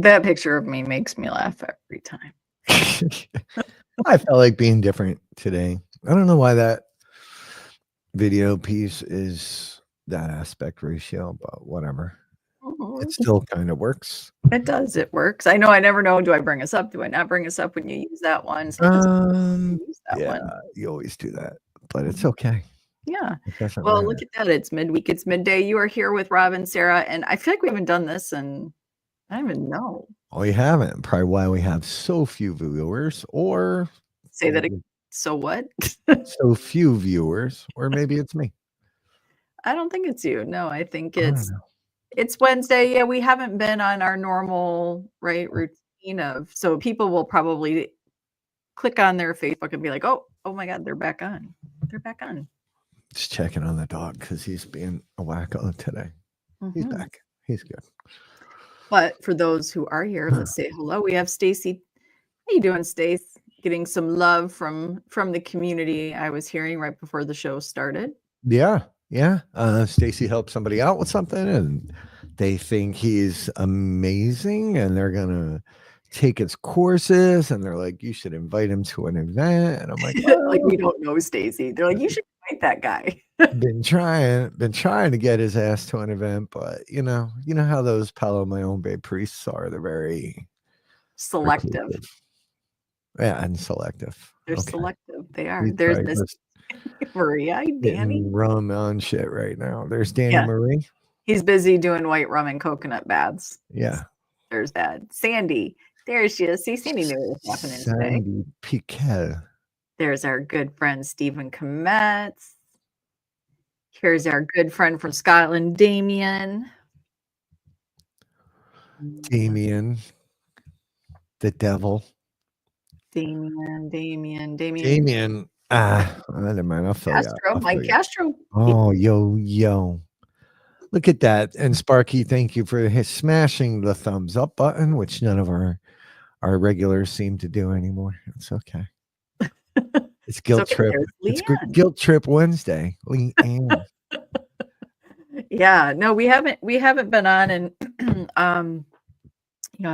That picture of me makes me laugh every time. I felt like being different today. I don't know why that video piece is that aspect ratio, but whatever. It still kind of works. It does. It works. I know. I never know. Do I bring us up? Do I not bring us up when you use that one? Yeah, you always do that, but it's okay. Yeah. Well, look at that. It's midweek. It's midday. You are here with Rob and Sara, and I feel like we haven't done this, and I don't even know. Oh, you haven't. Probably why we have so few viewers, or say that. So what? So few viewers, or maybe it's me. I don't think it's you. No, I think it's Wednesday. Yeah, we haven't been on our normal routine of, so people will probably click on their Facebook and be like, oh my God, they're back on. They're back on. Just checking on the dog because he's being a wacko today. He's back. He's good. But for those who are here, let's say hello. We have Stacy. How you doing, Stace? Getting some love from the community. I was hearing right before the show started. Yeah. Stacy helped somebody out with something, and they think he's amazing, and they're gonna take his courses, and they're like, you should invite him to an event. And I'm like, like, we don't know Stacy. They're like, you should invite that guy. been trying to get his ass to an event, but you know how those Palo Mayombe priests are. They're very selective. Reclusive. Yeah, and selective. They're selective. They are. There's Miss Maria, Danny. Rum on shit right now. There's Danny Marie. He's busy doing white rum and coconut baths. Yeah. There's that. Sandy. There she is. See, Sandy knew what was happening today. Sandy Piquet. There's our good friend Stephen Kometz. Here's our good friend from Scotland, Damien. Damien. The devil. Damien. Never mind. I'll fill Castro, Mike Castro. Oh, yo. Look at that. And Sparky, thank you for smashing the thumbs up button, which none of our regulars seem to do anymore. It's okay. It's guilt trip. It's guilt trip Wednesday. Leanne. Yeah, no, we haven't been on, and I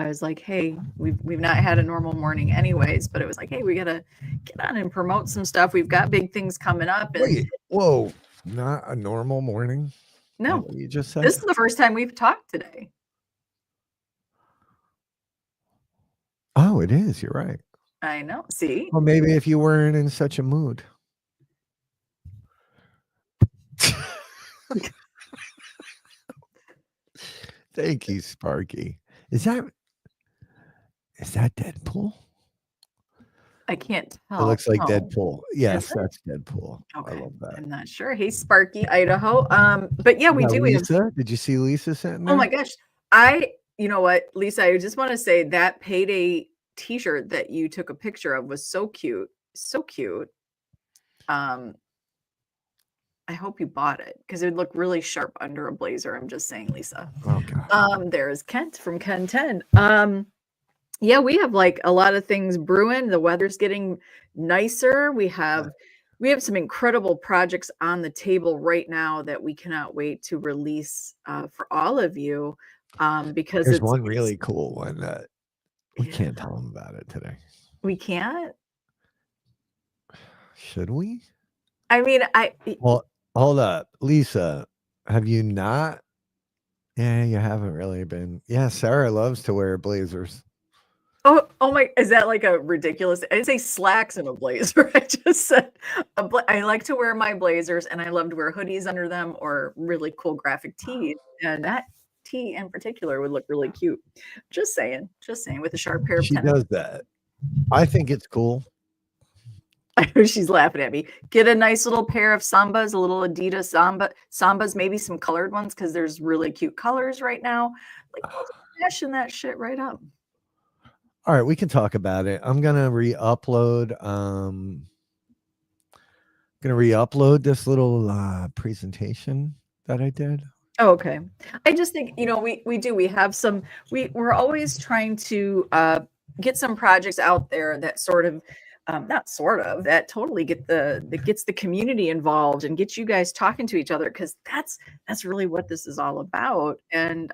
was like, hey, we've not had a normal morning anyways, but it was like, hey, we gotta get on and promote some stuff. We've got big things coming up. And wait, whoa, not a normal morning? No, you just said this is the first time we've talked today. Oh, it is. You're right. I know. See? Well, maybe if you weren't in such a mood. Thank you, Sparky. Is that Deadpool? I can't tell. It looks like Deadpool. Yes, that's Deadpool. Okay. I love that. I'm not sure. Hey, Sparky, Idaho. But yeah, we do. Lisa, did you see Lisa sitting there? Oh my gosh. You know what, Lisa, I just want to say that payday t-shirt that you took a picture of was so cute. So cute. I hope you bought it because it would look really sharp under a blazer. I'm just saying, Lisa. Oh God. There's Kent from Ken 10. Yeah, we have like a lot of things brewing. The weather's getting nicer. We have some incredible projects on the table right now that we cannot wait to release for all of you. Because there's one really cool one that we can't tell them about it today. We can't? Should we? I mean, well, hold up. Lisa, have you not? Yeah, you haven't really been. Yeah, Sarah loves to wear blazers. Oh my, is that like a ridiculous? I didn't say slacks in a blazer. I just said I like to wear my blazers, and I love to wear hoodies under them or really cool graphic tees. And that tee in particular would look really cute. Just saying with a sharp pair of tennis. She does that. I think it's cool. I know she's laughing at me. Get a nice little pair of Sambas, a little Adidas Sambas, maybe some colored ones because there's really cute colors right now. Like, fashion that shit right up. All right, we can talk about it. I'm gonna re-upload. This little presentation that I did. Oh, okay. I just think we have some. We're always trying to get some projects out there that sort of not sort of, that totally that gets the community involved and gets you guys talking to each other, because that's really what this is all about. And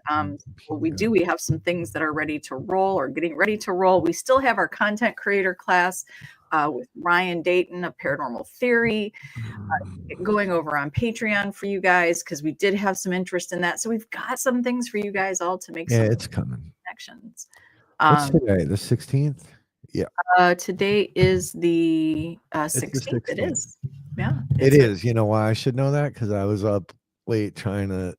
what we do, we have some things that are ready to roll or getting ready to roll. We still have our content creator class with Ryan Dayton of Paranormal Theory going over on Patreon for you guys, because we did have some interest in that. So we've got some things for you guys all to make Yeah, some it's coming. connections. What's today? The 16th? Yeah. Today is the It's the 16th. It 16th. is. Yeah. It is. You know why I should know that? Because I was up late trying to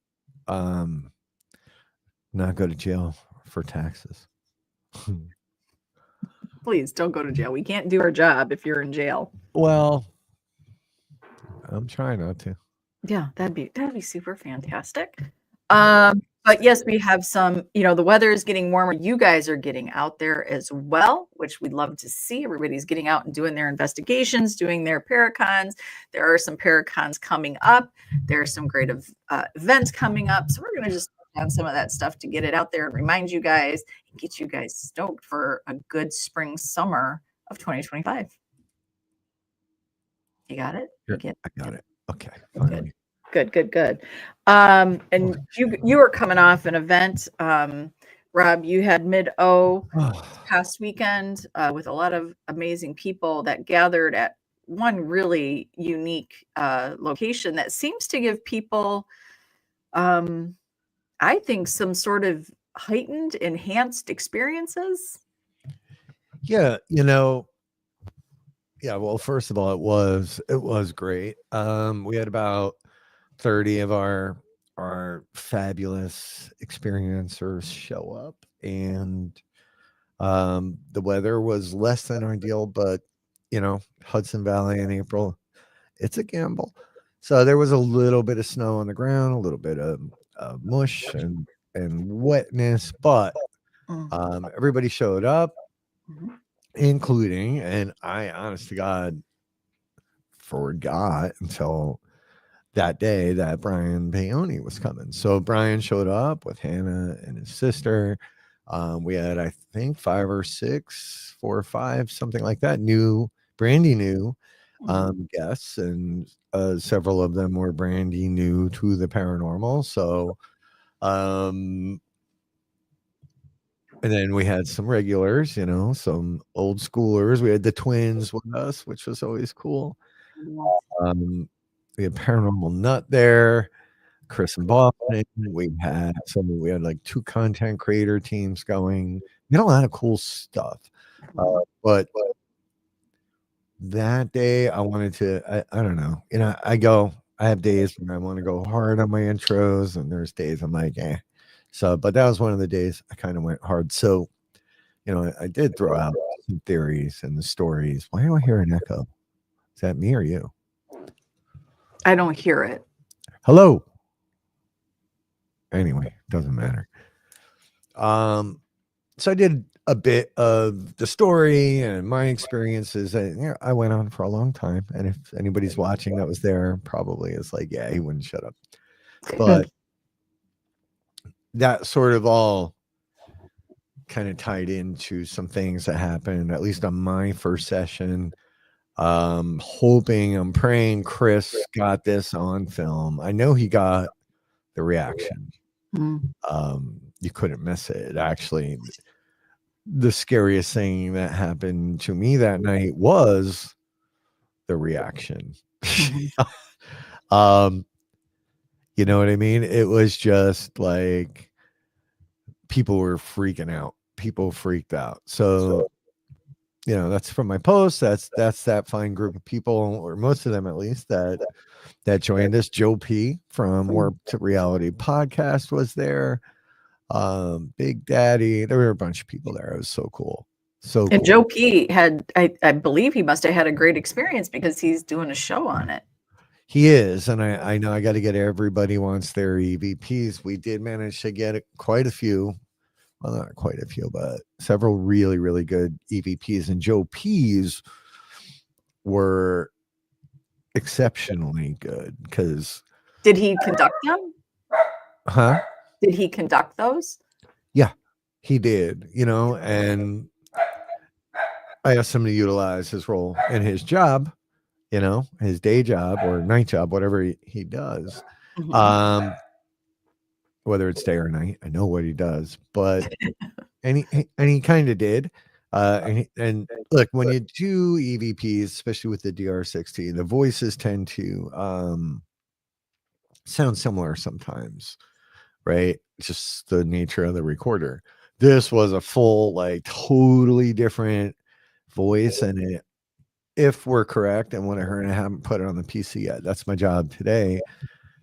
not go to jail for taxes. Please don't go to jail. We can't do our job if you're in jail. Well, I'm trying not to. Yeah, that'd be super fantastic. But yes, we have some, the weather is getting warmer. You guys are getting out there as well, which we'd love to see. Everybody's getting out and doing their investigations, doing their paracons. There are some paracons coming up. There are some great events coming up. So we're going to just touch on some of that stuff to get it out there and remind you guys and get you guys stoked for a good spring, summer of 2025. You got it? I got it. Okay. Finally. Good. And you were coming off an event, Rob. You had Mid-O past weekend with a lot of amazing people that gathered at one really unique location that seems to give people, I think, some sort of heightened, enhanced experiences. Yeah, yeah, well, first of all, it was great. We had about 30 of our fabulous experiencers show up, and the weather was less than ideal, but Hudson Valley in April, it's a gamble. So there was a little bit of snow on the ground, a little bit of mush and wetness, but everybody showed up, including, and I honest to God forgot until that day that Brian Paoni was coming. So Brian showed up with Hannah and his sister. We had, I think, 5 or 6, 4 or 5, something like that, brandy new guests, and several of them were brandy new to the paranormal. So, and then we had some regulars, some old schoolers. We had the twins with us, which was always cool. We had Paranormal Nut there, Chris and Boston. We had like 2 content creator teams going. We had a lot of cool stuff. But that day I wanted to, I don't know, I have days when I want to go hard on my intros, and there's days I'm like, eh. So, but that was one of the days I kind of went hard. So, I did throw out some theories and the stories. Why do I hear an echo? Is that me or you? I don't hear it. Hello. Anyway, doesn't matter. So I did a bit of the story and my experiences. I went on for a long time, and if anybody's watching that was there, probably is like, yeah, he wouldn't shut up. But that sort of all kind of tied into some things that happened, at least on my first session. I'm praying Chris got this on film. I know he got the reaction. You couldn't miss it. Actually, the scariest thing that happened to me that night was the reaction. You know what I mean? It was just like people were freaking out. People freaked out. So that's from my post. That's that fine group of people, or most of them at least, that joined us. Joe P from Warp to Reality podcast was there. Big Daddy. There were a bunch of people there. It was so cool. So and cool. Joe P had, I believe he must have had a great experience because he's doing a show on it. He is, and I know I got to get everybody wants their EVPs. We did manage to get quite a few. Well, not quite a few, but several really, really good EVPs. And Joe P's were exceptionally good because. Did he conduct them? Huh? Did he conduct those? Yeah, he did, and I asked him to utilize his role in his job, his day job or night job, whatever he does. Mhm. Um, whether it's day or night, I know what he does, but and he kind of did. And look, when you do EVPs, especially with the DR60, the voices tend to sound similar sometimes, right? Just the nature of the recorder. This was a full, like, totally different voice, and if we're correct, and what I heard, I haven't put it on the PC yet. That's my job today,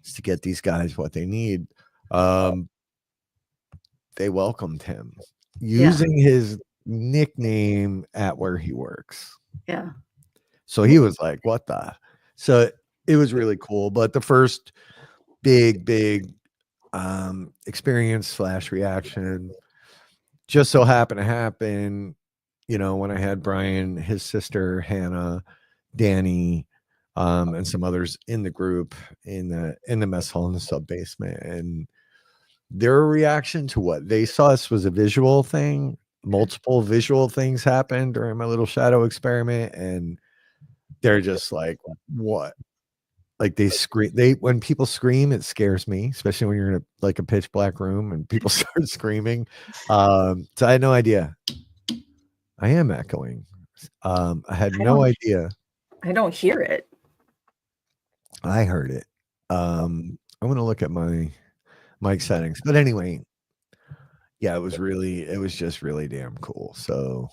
is to get these guys what they need. Um, they welcomed him Yeah, using his nickname at where he works. yeah, So he was like, "What the?" So it was really cool. But the first big experience slash reaction just so happened to happen, when I had Brian, his sister Hannah, Danny, and some others in the group in the mess hall in the sub basement, and their reaction to what they saw us was a visual thing. Multiple visual things happened during my little shadow experiment, and they're just like, "What?" Like, they scream. They When people scream, it scares me, especially when you're in a pitch black room and people start screaming. So I had no idea. I am echoing. I had I no don't idea. I don't hear it. I heard it. I'm gonna look at my mic settings. But anyway, yeah, it was just really damn cool. So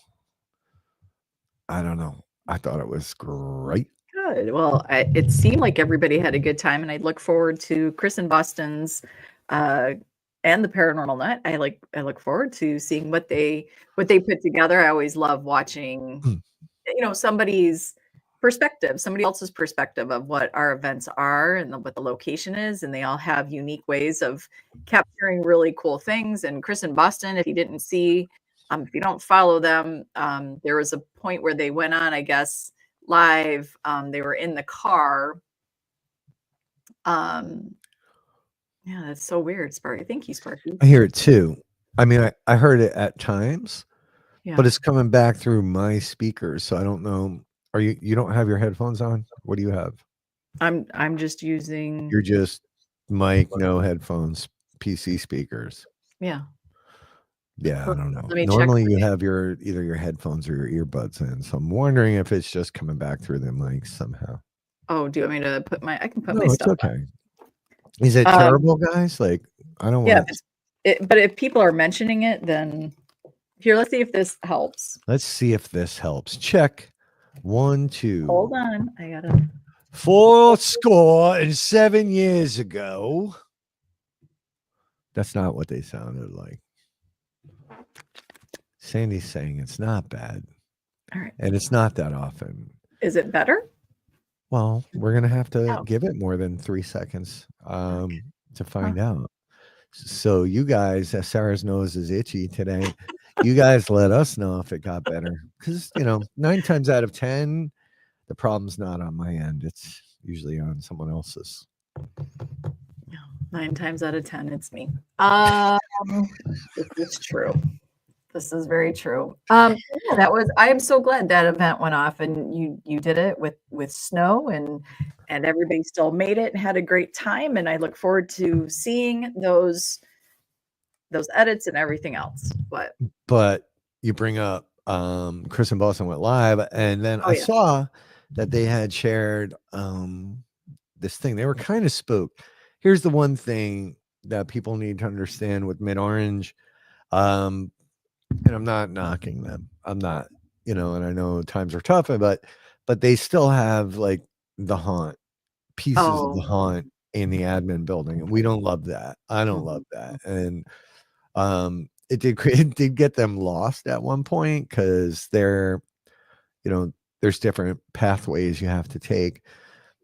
I don't know. I thought it was great. Good. Well, it seemed like everybody had a good time, and I look forward to Chris and Boston's, uh, and the Paranormal Nut. I look forward to seeing what they put together. I always love watching, Mm. somebody's perspective, somebody else's perspective of what our events are and what the location is, and they all have unique ways of capturing really cool things. And Chris and Boston, if you didn't see, if you don't follow them, there was a point where they went on, I guess, live. They were in the car. Um, yeah, that's so weird, Sparky. Thank you, Sparky. I hear it too. I mean, I heard it at times, Yeah, but it's coming back through my speakers, so I don't know. You don't have your headphones on? What do you have? I'm just using. You're just mic, no headphones, PC speakers. Yeah. Yeah, I don't know. Let me check. Normally you have either your headphones or your earbuds in, so I'm wondering if it's just coming back through the mics somehow. Oh, do you want me to put my? I can put my No, it's stuff okay. Is it on. terrible, guys? Like, I don't Yeah, want to. but if people are mentioning it, then here, let's see if this helps. Let's see if this helps. Check. 1, 2. Hold on, I gotta. 4 score and 7 years ago. That's not what they sounded like. Sandy's saying it's not bad, All right, and it's not that often. is it better? Well, we're gonna have to Oh, give it more than 3 seconds to huh. find out. So you guys, Sarah's nose is itchy today. You guys let us know if it got better, because 9 times out of 10, the problem's not on my end. It's usually on someone else's. 9 times out of 10, it's me. This is true. This is very true. Yeah, that was. I am so glad that event went off, and you did it with snow, and everybody still made it and had a great time. And I look forward to seeing those edits and everything else. But you bring up Chris and Boston went live, and then Oh I yeah. saw that they had shared this thing. They were kind of spooked. Here's the one thing that people need to understand with Mid Orange. And I'm not knocking them. I'm not, and I know times are tough, but they still have, like, the haunt, pieces of the Oh. haunt in the admin building, and we don't love that. I don't love Mhm. that. And it did get them lost at one point, because there's different pathways you have to take.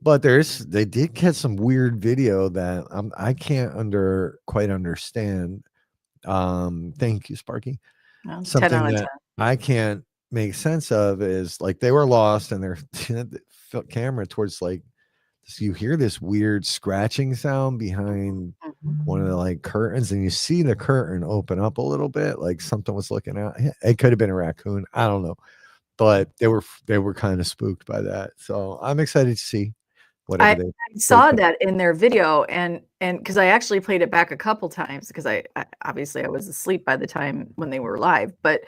But they did get some weird video that I can't quite understand. Thank you, Sparky. Well, 10 Something out of that 10. I can't make sense of is, like, they were lost, and their camera towards, like, so you hear this weird scratching sound behind one of the, Mhm. like, curtains, and you see the curtain open up a little bit, like something was looking out. It could have been a raccoon. I don't know. but they were kind of spooked by that. So I'm excited to see whatever I they saw put. that in their video and because I actually played it back a couple times because I obviously I was asleep by the time when they were live, but,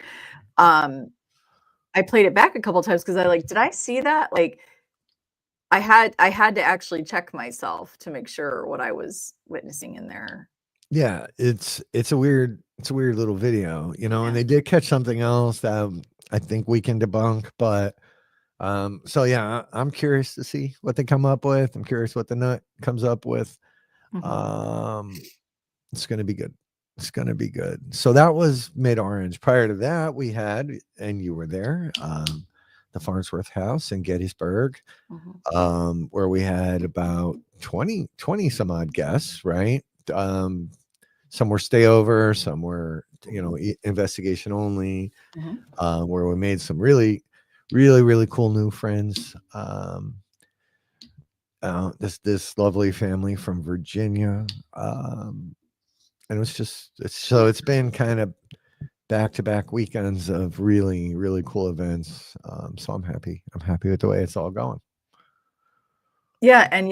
um, I played it back a couple times because I like, "Did I see that?" Like, I had to actually check myself to make sure what I was witnessing in there. Yeah, it's a weird little video, you know, and Yeah. they did catch something else that I think we can debunk, but so yeah, I'm curious to see what they come up with. I'm curious what the nut comes up with. Mhm. Um, it's gonna be good. It's gonna be good. So that was mid orange. Prior to that, we had, and you were there, the Farnsworth House in Gettysburg, Mhm. where we had about 20 some odd guests, right? Some were stay over, some were, you know, investigation only, Mhm. where we made some really, really, really cool new friends. This lovely family from Virginia, and it was just it's been kind of back to back weekends of really, really cool events. So I'm happy. I'm happy with the way it's all going. Yeah, and,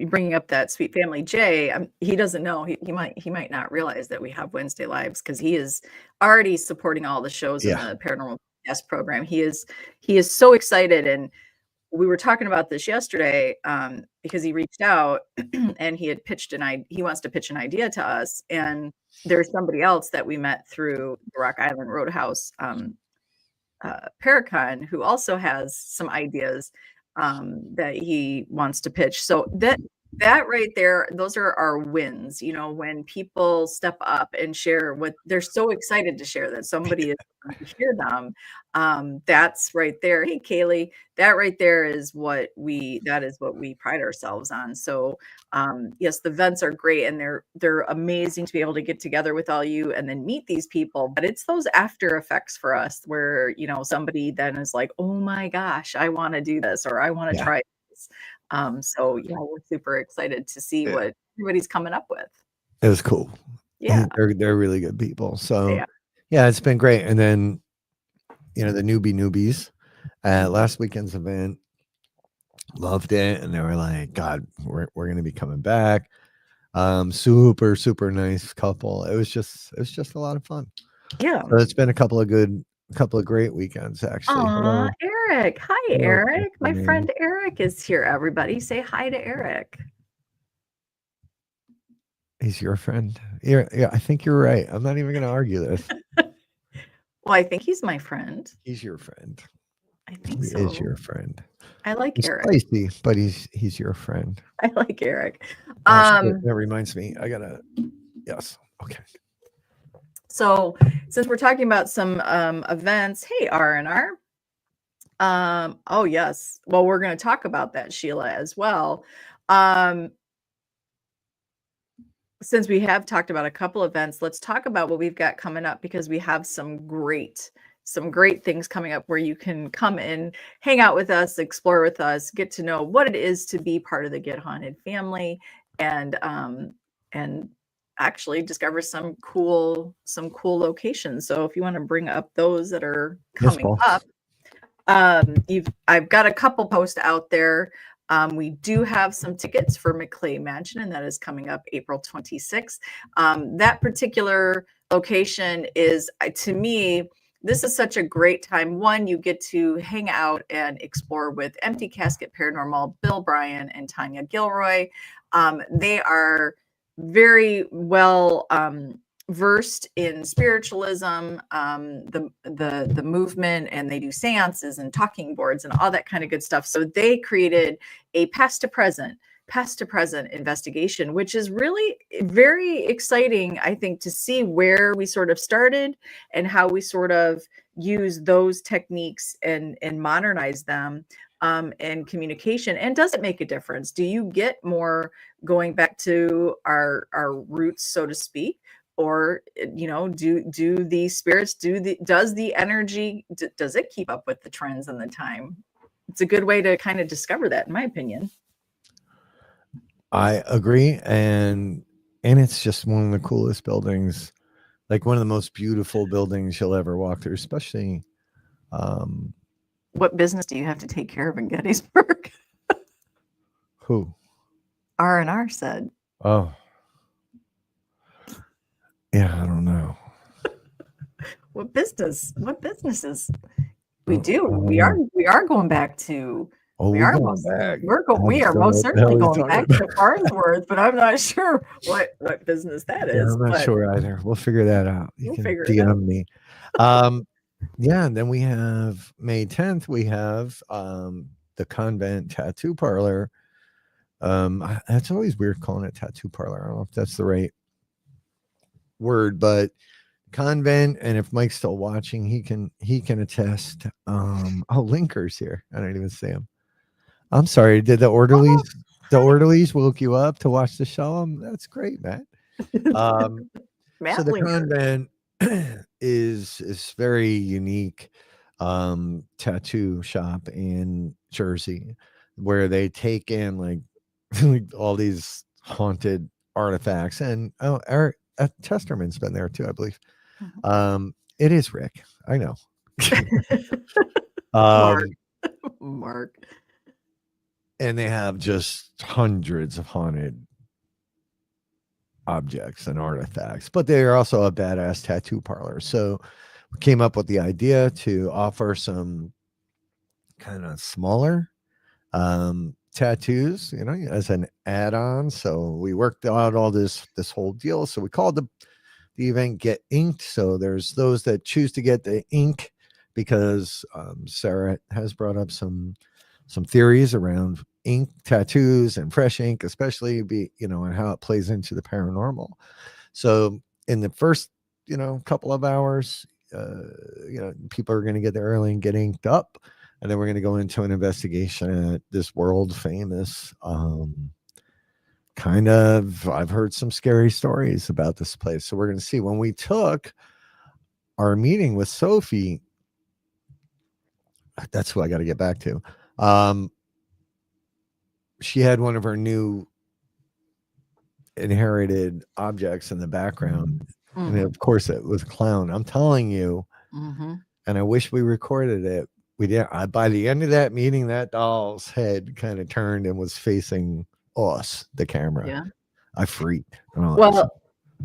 bringing up that sweet family, Jay, he doesn't know, he might not realize that we have Wednesday lives because he is already supporting all the shows in Yeah. the paranormal guest program. He is so excited, and we were talking about this yesterday, because he reached out and he wants to pitch an idea to us, and there's somebody else that we met through the Rock Island Roadhouse, Paracon, who also has some ideas that he wants to pitch. So that right there, those are our wins. When people step up and share what they're so excited to share that somebody is going to hear them. That's right there. Hey, Kaylee, that right there is what we pride ourselves on. So yes, the events are great and they're amazing to be able to get together with all you and then meet these people. But it's those after effects for us where somebody then is like, "Oh my gosh, I want to do this or I want to Yeah. try this." So yeah, we're super excited to see Yeah. what everybody's coming up with. It was cool. Yeah, They're really good people. So yeah. yeah, it's been great. And then, you know, the newbies at Mhm. last weekend's event loved it. And they were like, God, we're gonna be coming back. Super, super nice couple. It was just a lot of fun. Yeah. So it's been a couple of great weekends actually. Aw, Eric. Hi, Hello, Eric. My Tiffany. friend Eric is here, everybody. Say hi to Eric. He's your friend. Yeah, I think you're right. I'm not even gonna argue this. Well, I think he's my friend. He's your friend. I think He is so. your friend. I like He's Eric. spicy, but he's your friend. I like Eric. Oh, shit, Um, that reminds me. I gotta. Yes. Okay. so since we're talking about some events, hey R&R. Oh yes. Well, we're going to talk about that, Sheila, as well. Um, since we have talked about a couple events, let's talk about what we've got coming up because we have some great things coming up where you can come in, hang out with us, explore with us, get to know what it is to be part of the Get Haunted family, and actually discover some cool locations. So if you want to bring up those that are Yes, coming up, boss. I've got a couple posts out there. We do have some tickets for McClay Mansion, and that is coming up April 26th. That particular location is, to me, this is such a great time. One, you get to hang out and explore with Empty Casket Paranormal, Bill Bryan, and Tanya Gilroy. They are very well versed in spiritualism, the movement, and they do seances and talking boards and all that kind of good stuff. So they created a past to present investigation, which is really very exciting, I think, to see where we sort of started and how we sort of use those techniques and modernize them in communication. And does it make a difference? Do you get more going back to our roots, so to speak? Or do the spirits does the energy does it keep up with the trends and the time? It's a good way to kind of discover that, in my opinion. I agree, and it's just one of the coolest buildings, like one of the most beautiful buildings you'll ever walk through, especially Um, What business do you have to take care of in Gettysburg? who? R&R said. Oh, yeah, I don't know. What business? What businesses? We Oh, do. I don't We are know. we are going back to Oh, we we are going most back. I we just are don't know most what the hell certainly he's going talking back about. to Farnsworth, but I'm not sure what business that Yeah, is, I'm not but sure either. We'll figure that out. You we'll can figure it out. DM me. Um, yeah, and then we have May 10th, we have the convent tattoo parlor. It's always weird calling it tattoo parlor. I don't know if that's the right word, but convent, and if Mike's still watching, he can attest. Linker's here. I don't even see him. I'm sorry. Did the Oh, orderlies woke you up to watch the show? That's great, man. Um, so Matt the Linker. convent is very unique tattoo shop in Jersey where they take in like all these haunted artifacts, and Eric Testerman's been there too, I believe. It is Rick. I know. Mark. um, Mark. and they have just hundreds of haunted objects and artifacts, but they are also a badass tattoo parlor. So we came up with the idea to offer some kind of smaller tattoos, as an add-on. So we worked out all this whole deal. So we called the event Get Inked. So there's those that choose to get the ink because Sarah has brought up some theories around ink tattoos and fresh ink, especially and how it plays into the paranormal. So in the first couple of hours, people are going to get there early and get inked up, and then we're going to go into an investigation at this world famous kind of, I've heard some scary stories about this place. So we're going to see. When we took our meeting with Sophie, that's who I got to get back to. She had one of her new inherited objects in the background. And Mhm. of course, it was a clown. I'm telling you, Mhm. and I wish we recorded it. We did. By the end of that meeting, that doll's head kind of turned and was facing us, the camera. Yeah. I freaked. Oh, Well,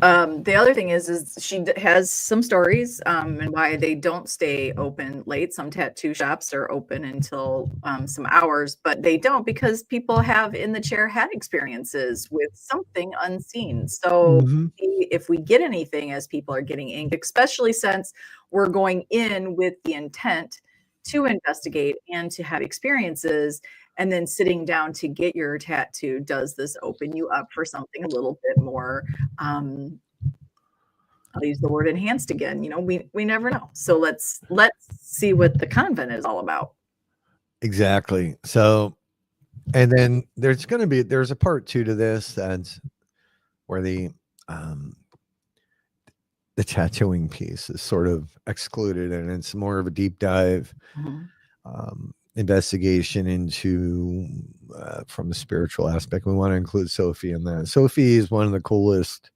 the other thing is she has some stories, and why they don't stay open late. Some tattoo shops are open until some hours, but they don't because people have in the chair had experiences with something unseen. So mhm. if we get anything as people are getting inked, especially since we're going in with the intent to investigate and to have experiences, and then sitting down to get your tattoo, does this open you up for something a little bit more, um, I'll use the word enhanced again. We never know. So let's see what the convent is all about. Exactly. So, and then there's a part two to this, that's where um, the tattooing piece is sort of excluded, and it's more of a deep dive Mhm. investigation into from the spiritual aspect. We want to include Sophie in that. Sophie is one of the coolest,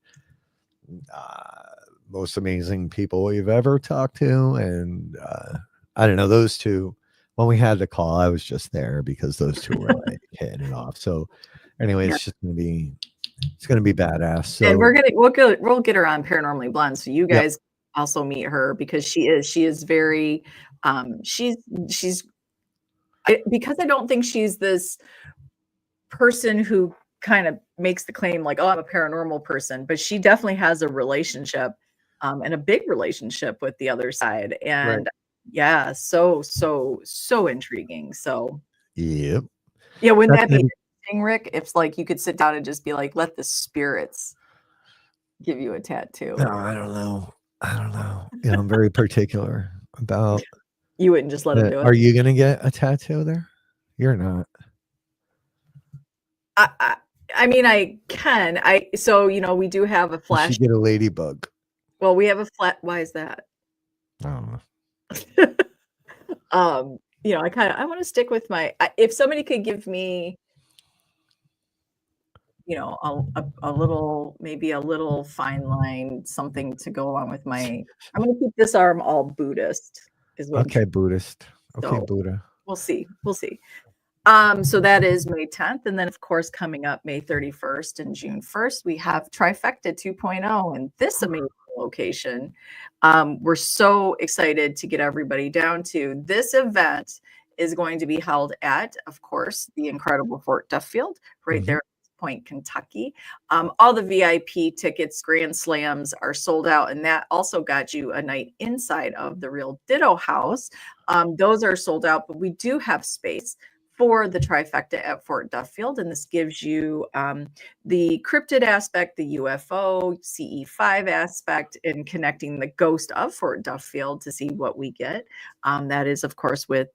uh, most amazing people we've ever talked to, and I don't know, those two. When we had the call, I was just there because those two were like hitting it off. So anyway, Yeah. it's gonna be badass. And So we'll get her on Paranormally Blonde, so you yep. guys also meet her because she is very she's because I don't think she's this person who kind of makes the claim like, "Oh, I'm a paranormal person," but she definitely has a relationship, and a big relationship with the other side, Right. and yeah, so intriguing, so Yep. yeah, wouldn't That's that gonna be be interesting, Rick, if, like, you could sit down and just be like, "Let the spirits give you a tattoo." no, I don't know. I don't know. I'm very particular about You wouldn't just let them that. do it? Are you gonna get a tattoo there? You're not. I I I mean, I can, we do have a You flash should get a ladybug. we have a flat why is that? I don't know. I wanna stick with if somebody could give me, a little maybe a little fine line, something to go along with my I'm gonna keep this arm all Buddhist. is what I'm Okay, trying. Buddhist. Okay, So Buddha. we'll see. We'll see. So that is May 10th. And then, of course, coming up May 31st and June 1st, we have Trifecta 2.0 and this amazing location. We're so excited to get everybody down to. This event is going to be held at, of course, the incredible Fort Duffield right Mhm. there in Point, Kentucky. All the VIP tickets, Grand Slams are sold out, and that also got you a night inside of the Real Ditto House. Those are sold out, but we do have space for the trifecta at Fort Duffield. And this gives you the cryptid aspect, the UFO, CE5 aspect, and connecting the ghost of Fort Duffield to see what we get. That is, of course, with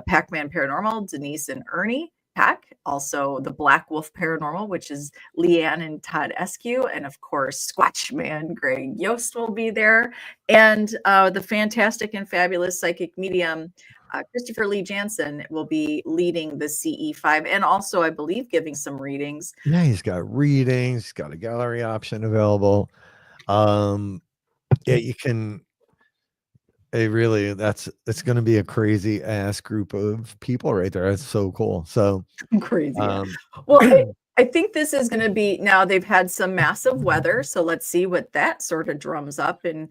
Pac Man Paranormal, Denise and Ernie. Pack, also the Black Wolf Paranormal, which is Leanne and Todd Eskew, and of course Squatch Man Greg Yost will be there, and the fantastic and fabulous psychic medium Christopher Lee Jansen will be leading the CE5 and also, I believe, giving some readings. Yeah, he's got readings, he's got a gallery option available. Yeah, you can it really it's gonna be a crazy ass group of people right there. That's so cool. So Crazy. um Well, I think this is going to be now they've had some massive weather, so let's see what that sort of drums up in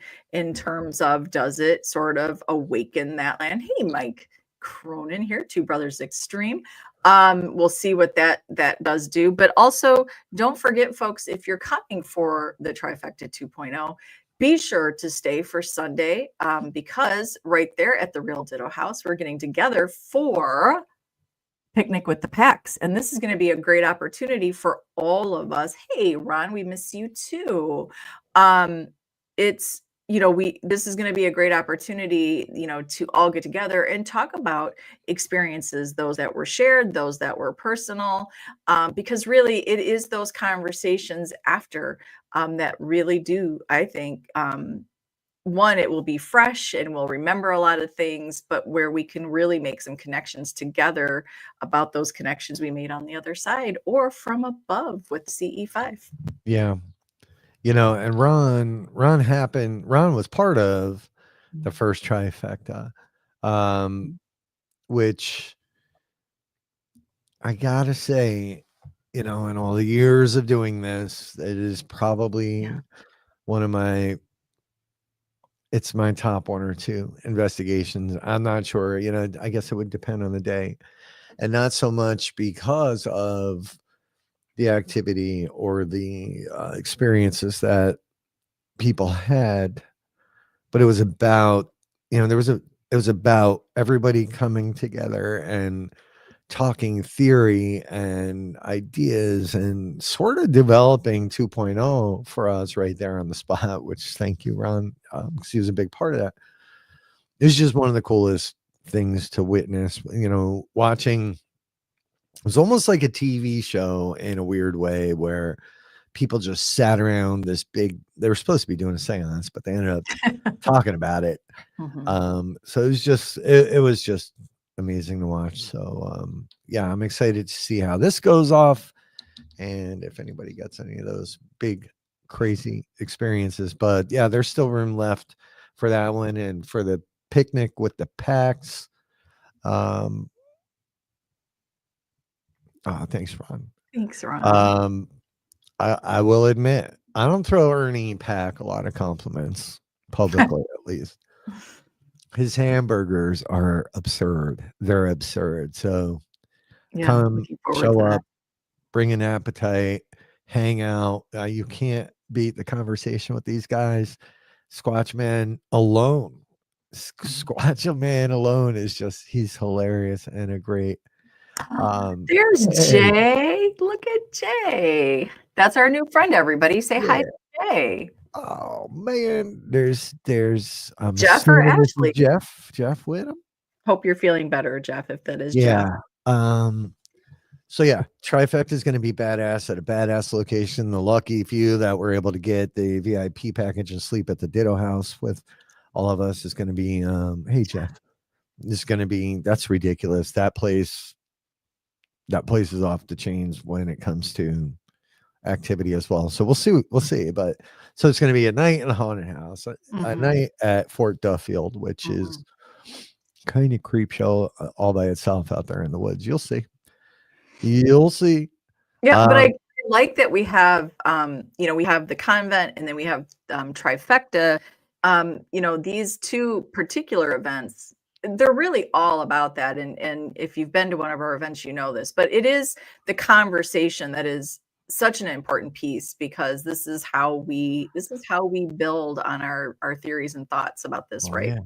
terms of does it sort of awaken that land? Hey, Mike Cronin here, Two Brothers Extreme. We'll see what that does do, but also don't forget, folks, if you're coming for the Trifecta 2.0, be sure to stay for Sunday because right there at the Real Ditto House, we're getting together for Picnic with the Packs. And this is going to be a great opportunity for all of us. Hey, Ron, we miss you too. It's, this is going to be a great opportunity, to all get together and talk about experiences, those that were shared, those that were personal, because really it is those conversations after that really do, I think, one, it will be fresh and we'll remember a lot of things, but where we can really make some connections together about those connections we made on the other side or from above with CE5. yeah. And Ron was part of the first trifecta. Which I gotta say, in all the years of doing this, it is Yeah. probably one of my it's my top one or two investigations. I'm not sure, I guess it would depend on the day. And not so much because of the activity or the experiences that people had, but it was about, it was about everybody coming together and talking theory and ideas and sort of developing 2.0 for us right there on the spot, which thank you, Ron, because he was a big part of that. It's just one of the coolest things to witness, watching. It was almost like a TV show in a weird way where people just sat around this big, they were supposed to be doing a seance, but they ended up talking about it. So it was just amazing to watch. So yeah, I'm excited to see how this goes off and if anybody gets any of those big crazy experiences. But yeah, there's still room left for that one and for the picnic with the packs. Oh, thanks, Ron. Thanks, Ron. Um, I will admit, I don't throw Ernie Pack a lot of compliments publicly, at least. His hamburgers are absurd. They're absurd. So Yeah, come, looking forward to show that. up, bring an appetite, hang out. You can't beat the conversation with these guys. Squatch Man alone. Squatch Man alone is just, he's hilarious and a great. There's Hey, Jay. Look at Jay. That's our new friend, everybody. Say hi yeah. to Jay. Oh man, I'm Jeff or assuming this is Ashley? Jeff Whittam. Hope you're feeling better, Jeff, if that is Jeff. Yeah. So yeah, trifecta is going to be badass at a badass location. The lucky few that were able to get the VIP package and sleep at the Ditto House with all of us is going to be. Hey Jeff, this is going to be. That's ridiculous. That place is off the chains when it comes to activity as well. So we'll see. We'll see. But so it's going to be a night in a haunted house, a Mhm, night at Fort Duffield, which is mhm. kind of creep show all by itself out there in the woods. You'll see. You'll see. Yeah, but I Um, like that we have, we have the convent and then we have trifecta. These two particular events, they're really all about that. And if you've been to one of our events, you know this, but it is the conversation that is such an important piece because this is how we build on our theories and thoughts about this, oh right? yeah.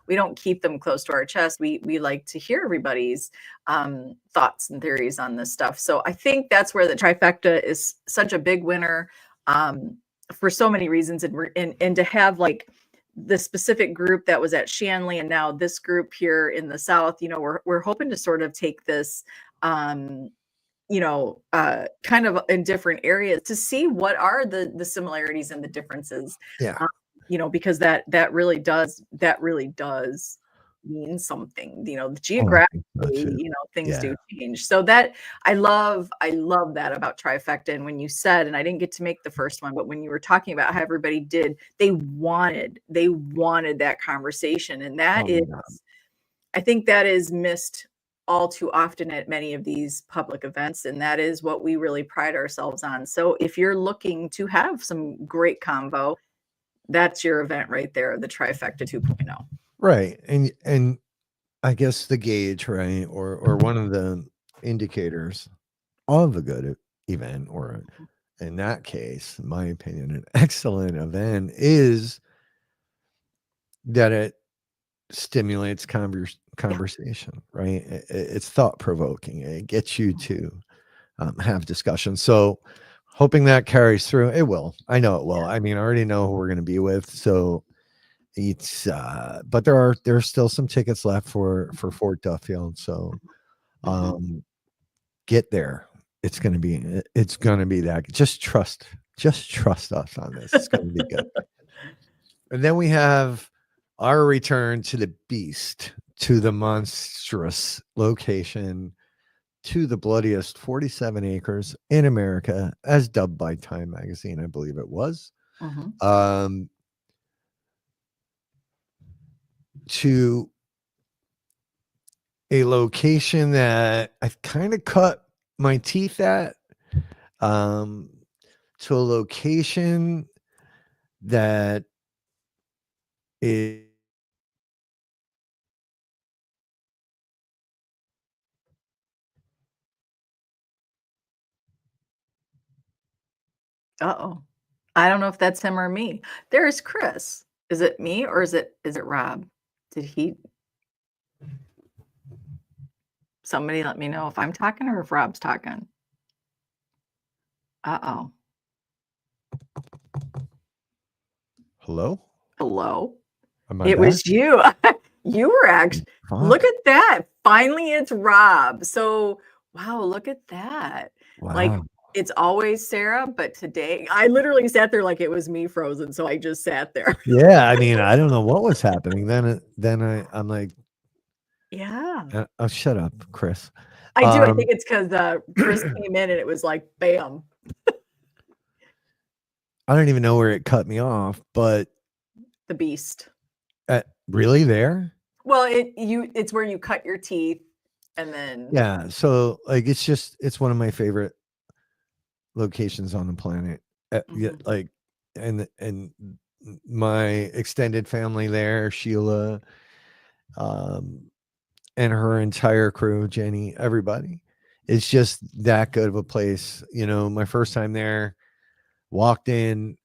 We don't keep them close to our chest. We like to hear everybody's thoughts and theories on this stuff. So I think that's where the trifecta is such a big winner um, for so many reasons, and to have like the specific group that was at Shanley and now this group here in the South. We're hoping to sort of take this. Kind of in different areas to see what are the similarities and the differences. Yeah. Because that really does mean something. Oh, I Geographically, think so too. things Yeah. do change. So that I love that about trifecta. And when you said, and I didn't get to make the first one, but when you were talking about how everybody did, they wanted that conversation, and that Oh is, yeah. I think that is missed all too often at many of these public events, and that is what we really pride ourselves on. So if you're looking to have some great convo, that's your event right there, the Trifecta 2.0. Right. And I guess the gauge, right, or one of the indicators of a good event, or in that case, in my opinion, an excellent event is that it stimulates Yeah. conversation, right? It's thought provoking. It gets you to have discussion. So, hoping that carries through. It will. I know it will. Yeah. I mean, I already know who we're going to be with. So it's, but there's still some tickets left for Fort Duffield. So, Mhm. um, get there. It's gonna be that. Just trust us on this. It's gonna be good. And then we have our return to the beast, to the monstrous location, to the bloodiest 47 acres in America, as dubbed by Time Magazine, I believe it was. Mhm. Um, to a location that I've kind of cut my teeth at, um, to a location that is Uh-oh. I don't know if that's him or me. There's Chris. Is it me or is it Rob? Did he Somebody let me know if I'm talking or if Rob's talking. Uh-oh. hello? Hello? Am I It back? was you. You were actually Look Fuck. at that. Finally, it's Rob. So, wow, look at that. Like, Wow. it's always Sarah, but today I literally sat there like it was me frozen, so I just sat there. Yeah, I mean, I don't know what was happening. I'm like, Yeah. oh, shut up, Chris. I do. I think Um, it's 'cause, Chris came in and it was like, bam, I don't even know where it cut me off, but the beast. really there? Well, it's where you cut your teeth and then Yeah. So like, it's one of my favorite locations on the planet. Yeah, mhm, like, and my extended family there, Sheila, um, and her entire crew, Jenny, everybody. It's just that good of a place. My first time there, walked in,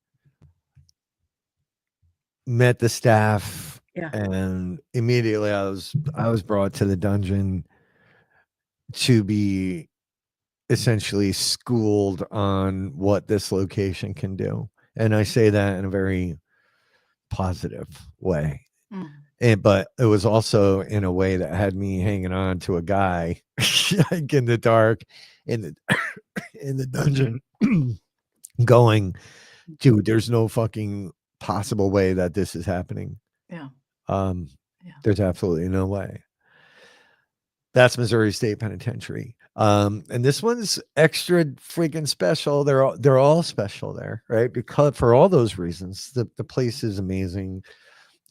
met the staff, yeah. and immediately I was brought to the dungeon to be essentially schooled on what this location can do. And I say that in a very positive way. Mm. But it was also in a way that had me hanging on to a guy like in the dark in the in the dungeon going, dude, there's no fucking possible way that this is happening. Yeah, Um, yeah. there's absolutely no way. That's Missouri State Penitentiary. And this one's extra freaking special. They're all special there, right? Because for all those reasons, the place is amazing.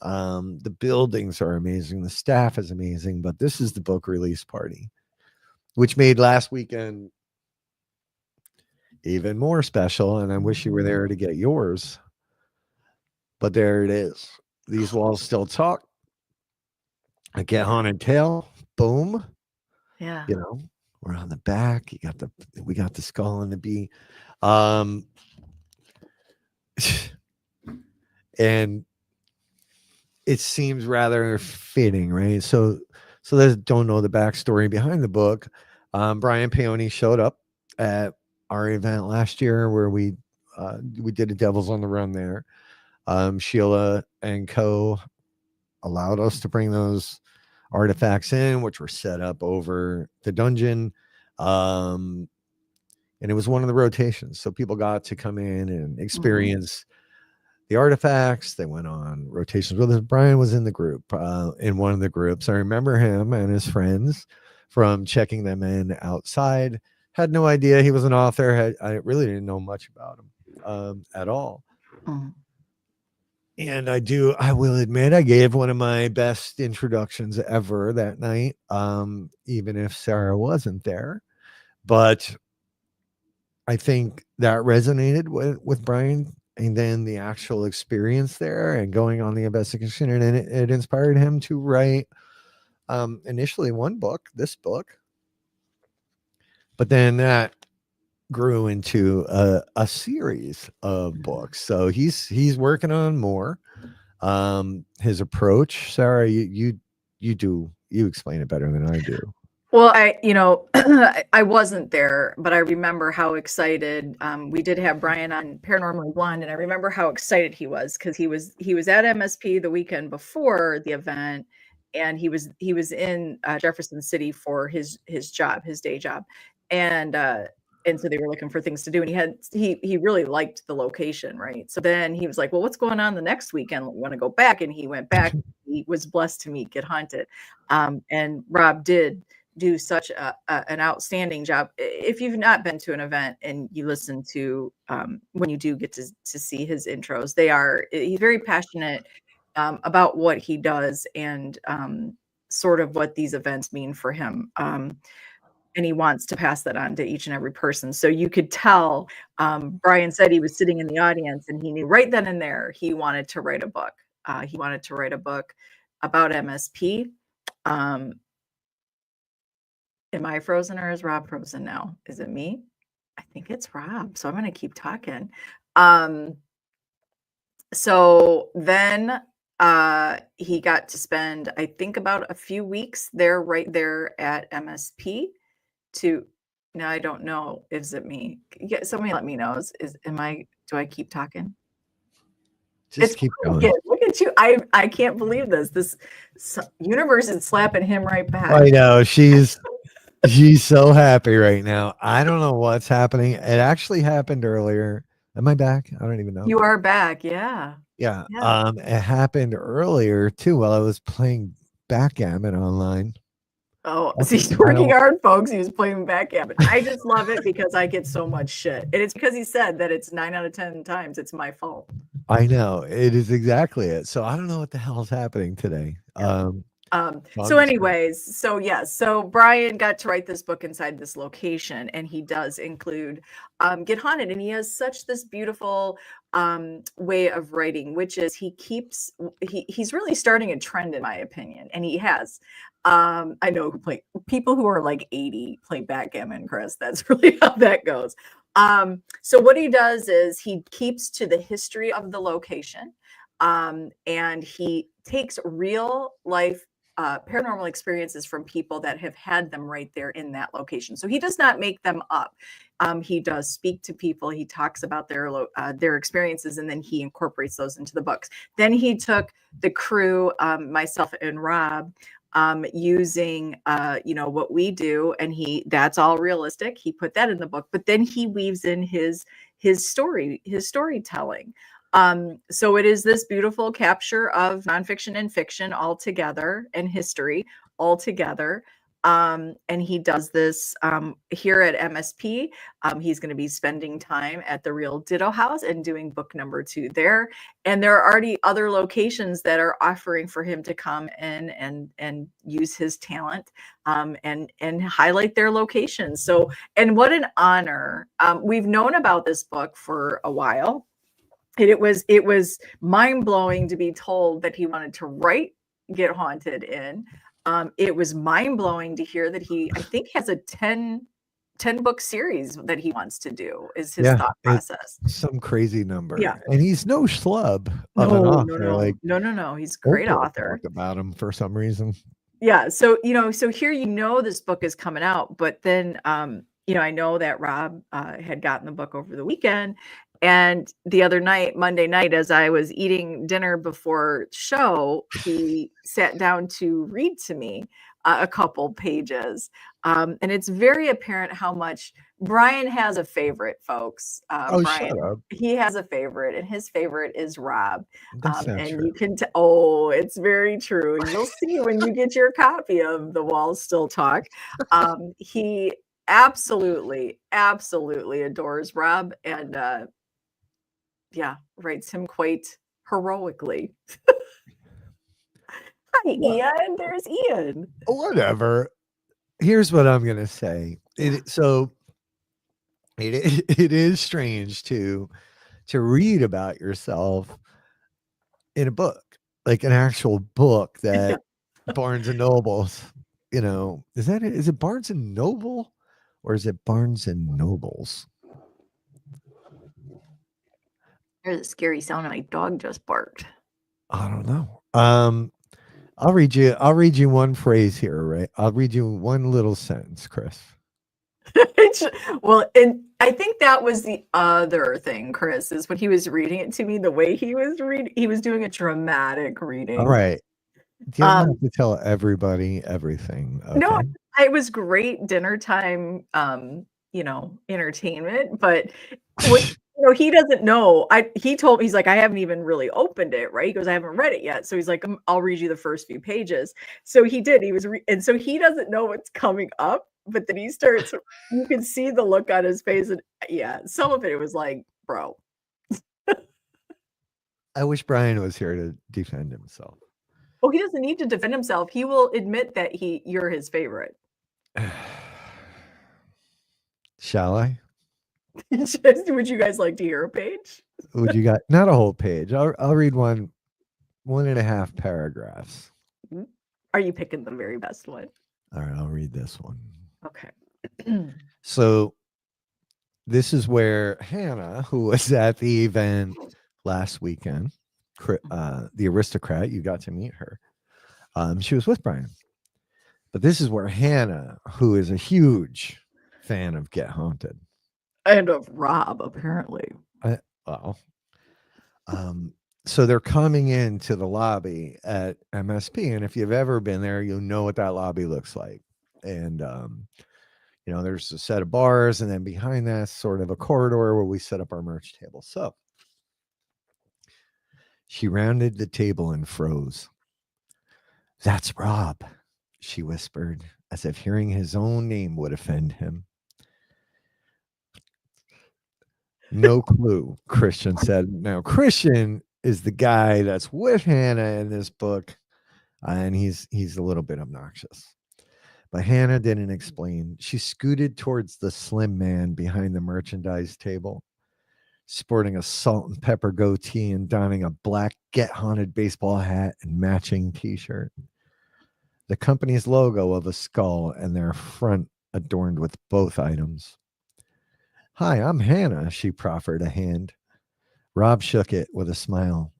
The buildings are amazing. The staff is amazing. But this is the book release party, which made last weekend even more special. And I wish you were there to get yours. But there it is. These walls still talk. I get haunted tale. Boom. Yeah. You know, we're on the back. We got the skull and the bee. Um, and it seems rather fitting, right? So that don't know the backstory behind the book. Brian Peony showed up at our event last year where we did a Devils on the Run there. Sheila and co allowed us to bring those artifacts in, which were set up over the dungeon. Um, and it was one of the rotations. So people got to come in and experience the artifacts. They went on rotations with us. Brian was in the group, in one of the groups. I remember him and his friends from checking them in outside. Had no idea he was an author. I really didn't know much about him at all. And I will admit, I gave one of my best introductions ever that night, even if Sarah wasn't there. But I think that resonated with Brian, and then the actual experience there and going on the investigation, and it inspired him to write initially one book, this book, but then that grew into a series of books. So he's working on more. His approach, Sarah, you explain it better than I do. Well, I wasn't there, but I remember how excited we did have Brian on Paranormally Blonde, and I remember how excited he was because he was at MSP the weekend before the event, and he was in Jefferson City for his job, his day job, and so they were looking for things to do, and he really liked the location, right? So then he was like, "Well, what's going on the next weekend? Want to go back?" And he went back. He was blessed to meet Get Haunted, and Rob did do such an outstanding job. If you've not been to an event and you listen to when you do get to see his intros, he's very passionate about what he does and sort of what these events mean for him. And he wants to pass that on to each and every person. So you could tell Brian said he was sitting in the audience and he knew right then and there he wanted to write a book. He wanted to write a book about MSP. Am I frozen or is Rob frozen now? Is it me? I think it's Rob. So I'm going to keep talking. So then he got to spend, I think, about a few weeks there, right there at MSP. Now I don't know. Is it me? Somebody let me know. Do I keep talking? Just keep going. Look at you. I can't believe this. This universe is slapping him right back. I know. She's so happy right now. I don't know what's happening. It actually happened earlier. Am I back? I don't even know. You are back. Yeah. Yeah. It happened earlier too while I was playing backgammon online. Oh, so he's working hard, folks. He was playing backgammon. I just love it because I get so much shit. And it's because he said that it's 9 out of 10 times it's my fault. I know. It is exactly it. So I don't know what the hell is happening today. Yeah. So anyways, so Brian got to write this book inside this location, and he does include Get Haunted, and he has such this beautiful way of writing, which is he's really starting a trend, in my opinion, and he has. I know people who are like 80 play backgammon, Chris. That's really how that goes. So what he does is he keeps to the history of the location, and he takes real life paranormal experiences from people that have had them right there in that location. So he does not make them up. He does speak to people. He talks about their experiences, and then he incorporates those into the books. Then he took the crew, myself and Rob, using what we do, and that's all realistic. He put that in the book, but then he weaves in his storytelling. So it is this beautiful capture of nonfiction and fiction all together, and history all together. And he does this here at MSP. He's going to be spending time at the Real Ditto House and doing book number 2 there. And there are already other locations that are offering for him to come in and use his talent and highlight their locations. So, and what an honor. We've known about this book for a while. And it was mind blowing to be told that he wanted to write Get Haunted in. It was mind blowing to hear that he, I think, has a 10 book series that he wants to do, is his Yeah, thought it's process. some crazy number. Yeah. And he's no schlub of an author. Like, No. He's a great Oprah author. talked about him for some reason. Yeah. So, so here, this book is coming out, but then, I know that Rob had gotten the book over the weekend. And the other night, Monday night, as I was eating dinner before show, he sat down to read to me a couple pages. And it's very apparent how much Brian has a favorite, folks. Oh, Brian, shut up. he has a favorite, and his favorite is Rob. That's not And true. you can it's very true. You'll see when you get your copy of The Walls Still Talk. He absolutely adores Rob, and writes him quite heroically. Hi, Ian. There's Ian. Whatever. Here's what I'm gonna say. It is strange to read about yourself in a book, like an actual book that Barnes and Nobles, is it Barnes and Noble or is it Barnes and Nobles? There's a scary sound, and my dog just barked. I don't know. I'll read you one phrase here, right? I'll read you one little sentence, Chris. Well, and I think that was the other thing, Chris, is when he was reading it to me, the way he was doing a dramatic reading. All right. You don't have to tell everybody everything. Okay? No, it was great dinner time, entertainment, but what he doesn't know. He told me, he's like, I haven't even really opened it, right? He goes, I haven't read it yet. So he's like, I'll read you the first few pages. So he did. He was, and so he doesn't know what's coming up, but then he starts. You can see the look on his face, and some of it was like, bro. I wish Brian was here to defend himself. Oh, he doesn't need to defend himself. He will admit that you're his favorite. Shall I? Would you guys like to hear a page? Would you got not a whole page? I'll read 1.5 paragraphs. Are you picking the very best one? All right, I'll read this one. Okay. So this is where Hannah, who was at the event last weekend, the aristocrat, you got to meet her. She was with Brian. But this is where Hannah, who is a huge fan of Get Haunted. And of Rob, apparently. So they're coming into the lobby at MSP. And if you've ever been there, you'll know what that lobby looks like. And, there's a set of bars. And then behind that, sort of a corridor where we set up our merch table. So she rounded the table and froze. That's Rob, she whispered, as if hearing his own name would offend him. No clue, Christian said. Now, Christian is the guy that's with Hannah in this book, and he's a little bit obnoxious. But Hannah didn't explain. She scooted towards the slim man behind the merchandise table, sporting a salt and pepper goatee and donning a black Get Haunted baseball hat and matching t-shirt. The company's logo of a skull and their front adorned with both items. Hi, I'm Hannah, she proffered a hand. Rob shook it with a smile.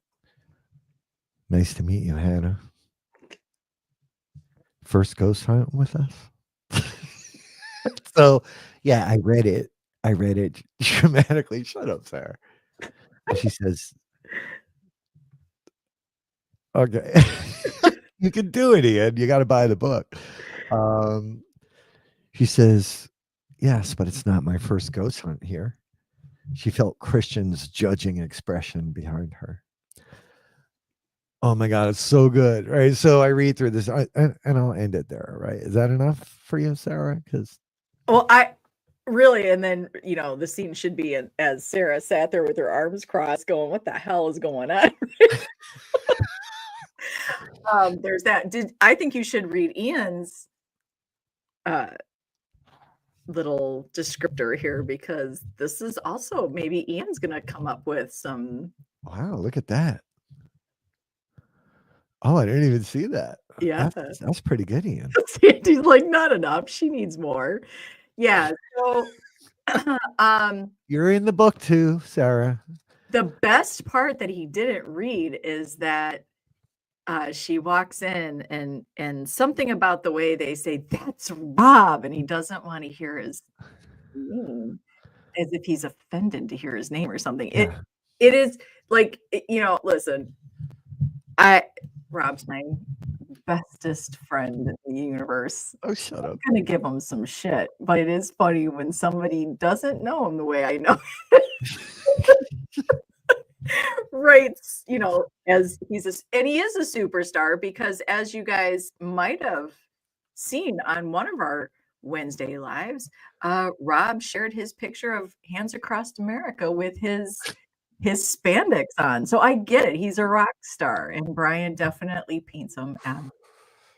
Nice to meet you, Hannah. First ghost hunt with us? So, yeah, I read it dramatically. Shut up, Sarah. And she says, okay. You can do it, Ian. You got to buy the book. She says, yes, but it's not my first ghost hunt here. She felt Christian's judging expression behind her. Oh my god, it's so good, right? So I read through this, and I'll end it there, right? Is that enough for you, Sarah? Because Well, I really, and then, the scene should be as Sarah sat there with her arms crossed going, "What the hell is going on?" There's that. I think you should read Ian's uh, little descriptor here because this is also maybe Ian's gonna come up with some. wow, look at that. Oh, I didn't even see that. Yeah. That's pretty good, Ian. Sandy's like, "Not enough, she needs more." Yeah, so, um, You're in the book too, Sarah. the best part that he didn't read is that she walks in and something about the way they say, "That's Rob," and he doesn't want to hear his name, as if he's offended to hear his name or something. It Yeah. it is like, listen, I Rob's my bestest friend in the universe. Oh, shut up. I'm gonna give him some shit, but it is funny when somebody doesn't know him the way I know writes, as and he is a superstar because as you guys might have seen on one of our Wednesday lives, Rob shared his picture of Hands Across America with his spandex on. So I get it. He's a rock star, and Brian definitely paints him as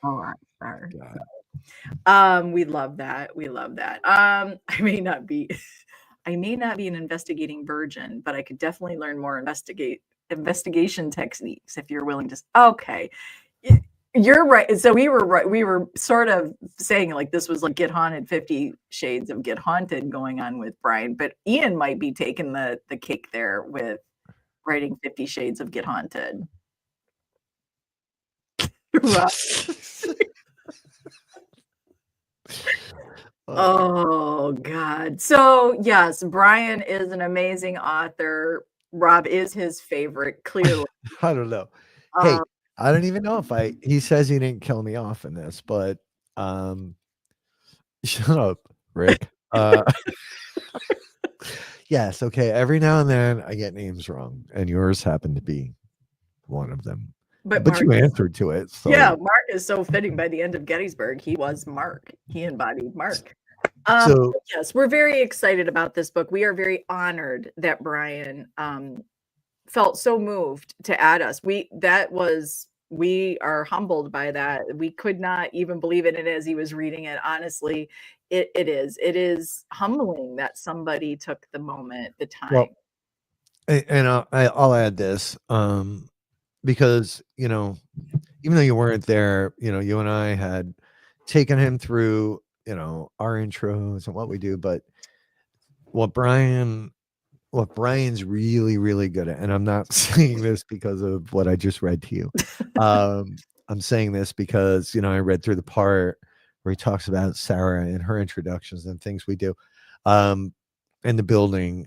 a rock star. God. We love that. We love that. I may not be an investigating virgin, but I could definitely learn more investigation techniques if you're willing to. Okay. You're right. So we were right. We were sort of saying like this was like Get Haunted, 50 Shades of Get Haunted going on with Brian, but Ian might be taking the cake there with writing 50 Shades of Get Haunted. Rob. Oh God. So yes, Brian is an amazing author. Rob is his favorite, clearly. I don't know. Hey, Um, I don't even know if he says he didn't kill me off in this, but shut up, Rick. Yes, okay. Every now and then I get names wrong, and yours happened to be one of them. but But Mark you is answered to it, yeah, so Mark is so fitting by the end of Gettysburg. He was Mark. He embodied Mark. so Yes, we're very excited about this book. We are very honored that Brian felt so moved to add us. We are humbled by that. We could not even believe it. And as he was reading it, honestly, it is humbling that somebody took the moment, the time. well, and I'll add this, because even though you weren't there, you and I had taken him through, our intros and what we do, but what Brian what Brian's really, really good at, and I'm not saying this because of what I just read to you. I'm saying this because, I read through the part where he talks about Sarah and her introductions and things we do. In the building,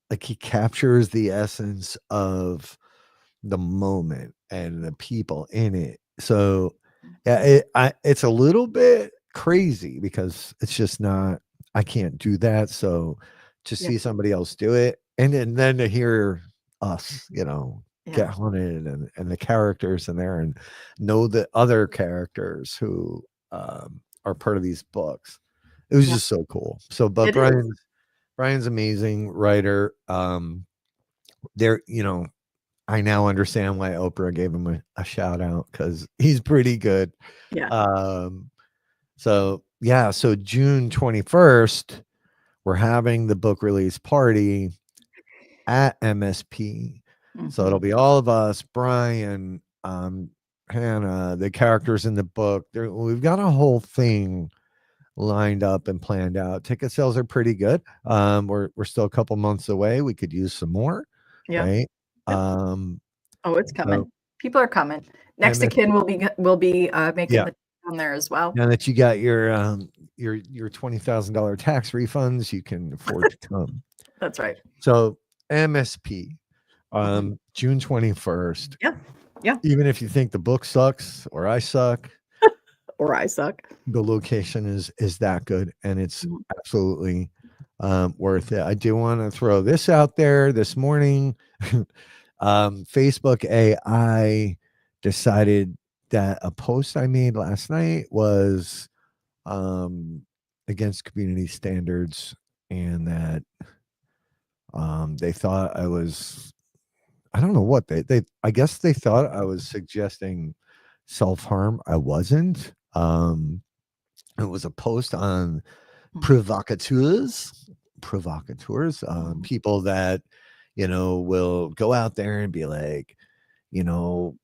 like he captures the essence of the moment and the people in it. So yeah, it's a little bit crazy because it's just not. I can't do that. So to Yeah. see somebody else do it, and then to hear us, get Yeah. haunted and the characters in there, and know the other characters who are part of these books. It was Yeah. just so cool. So, but It is. Brian's amazing writer. There, I now understand why Oprah gave him a shout out because he's pretty good. Yeah. So yeah, so June 21st, we're having the book release party at MSP. So it'll Mhm. be all of us, Brian, Hannah, the characters in the book. We've got a whole thing lined up and planned out. Ticket sales are pretty good. We're still a couple months away. We could use some more, Yeah. right? Yep. Um, Oh, it's so coming. People are coming. Next of MS kin will be making yeah. the down there as well. Now that you got your $20,000 tax refunds, you can afford to come. That's right. So MSP, Mhm. June 21st. Yeah. Yeah. Even if you think the book sucks or I suck, Or I suck. the location is that good, and it's Mhm. absolutely worth it. I do want to throw this out there this morning. Facebook AI decided that a post I made last night was um, against community standards, and that they thought I was, I don't know what they I guess they thought I was suggesting self-harm. I wasn't. It was a post on Mm, provocateurs, provocateurs, mhm, people that, will go out there and be like, you know,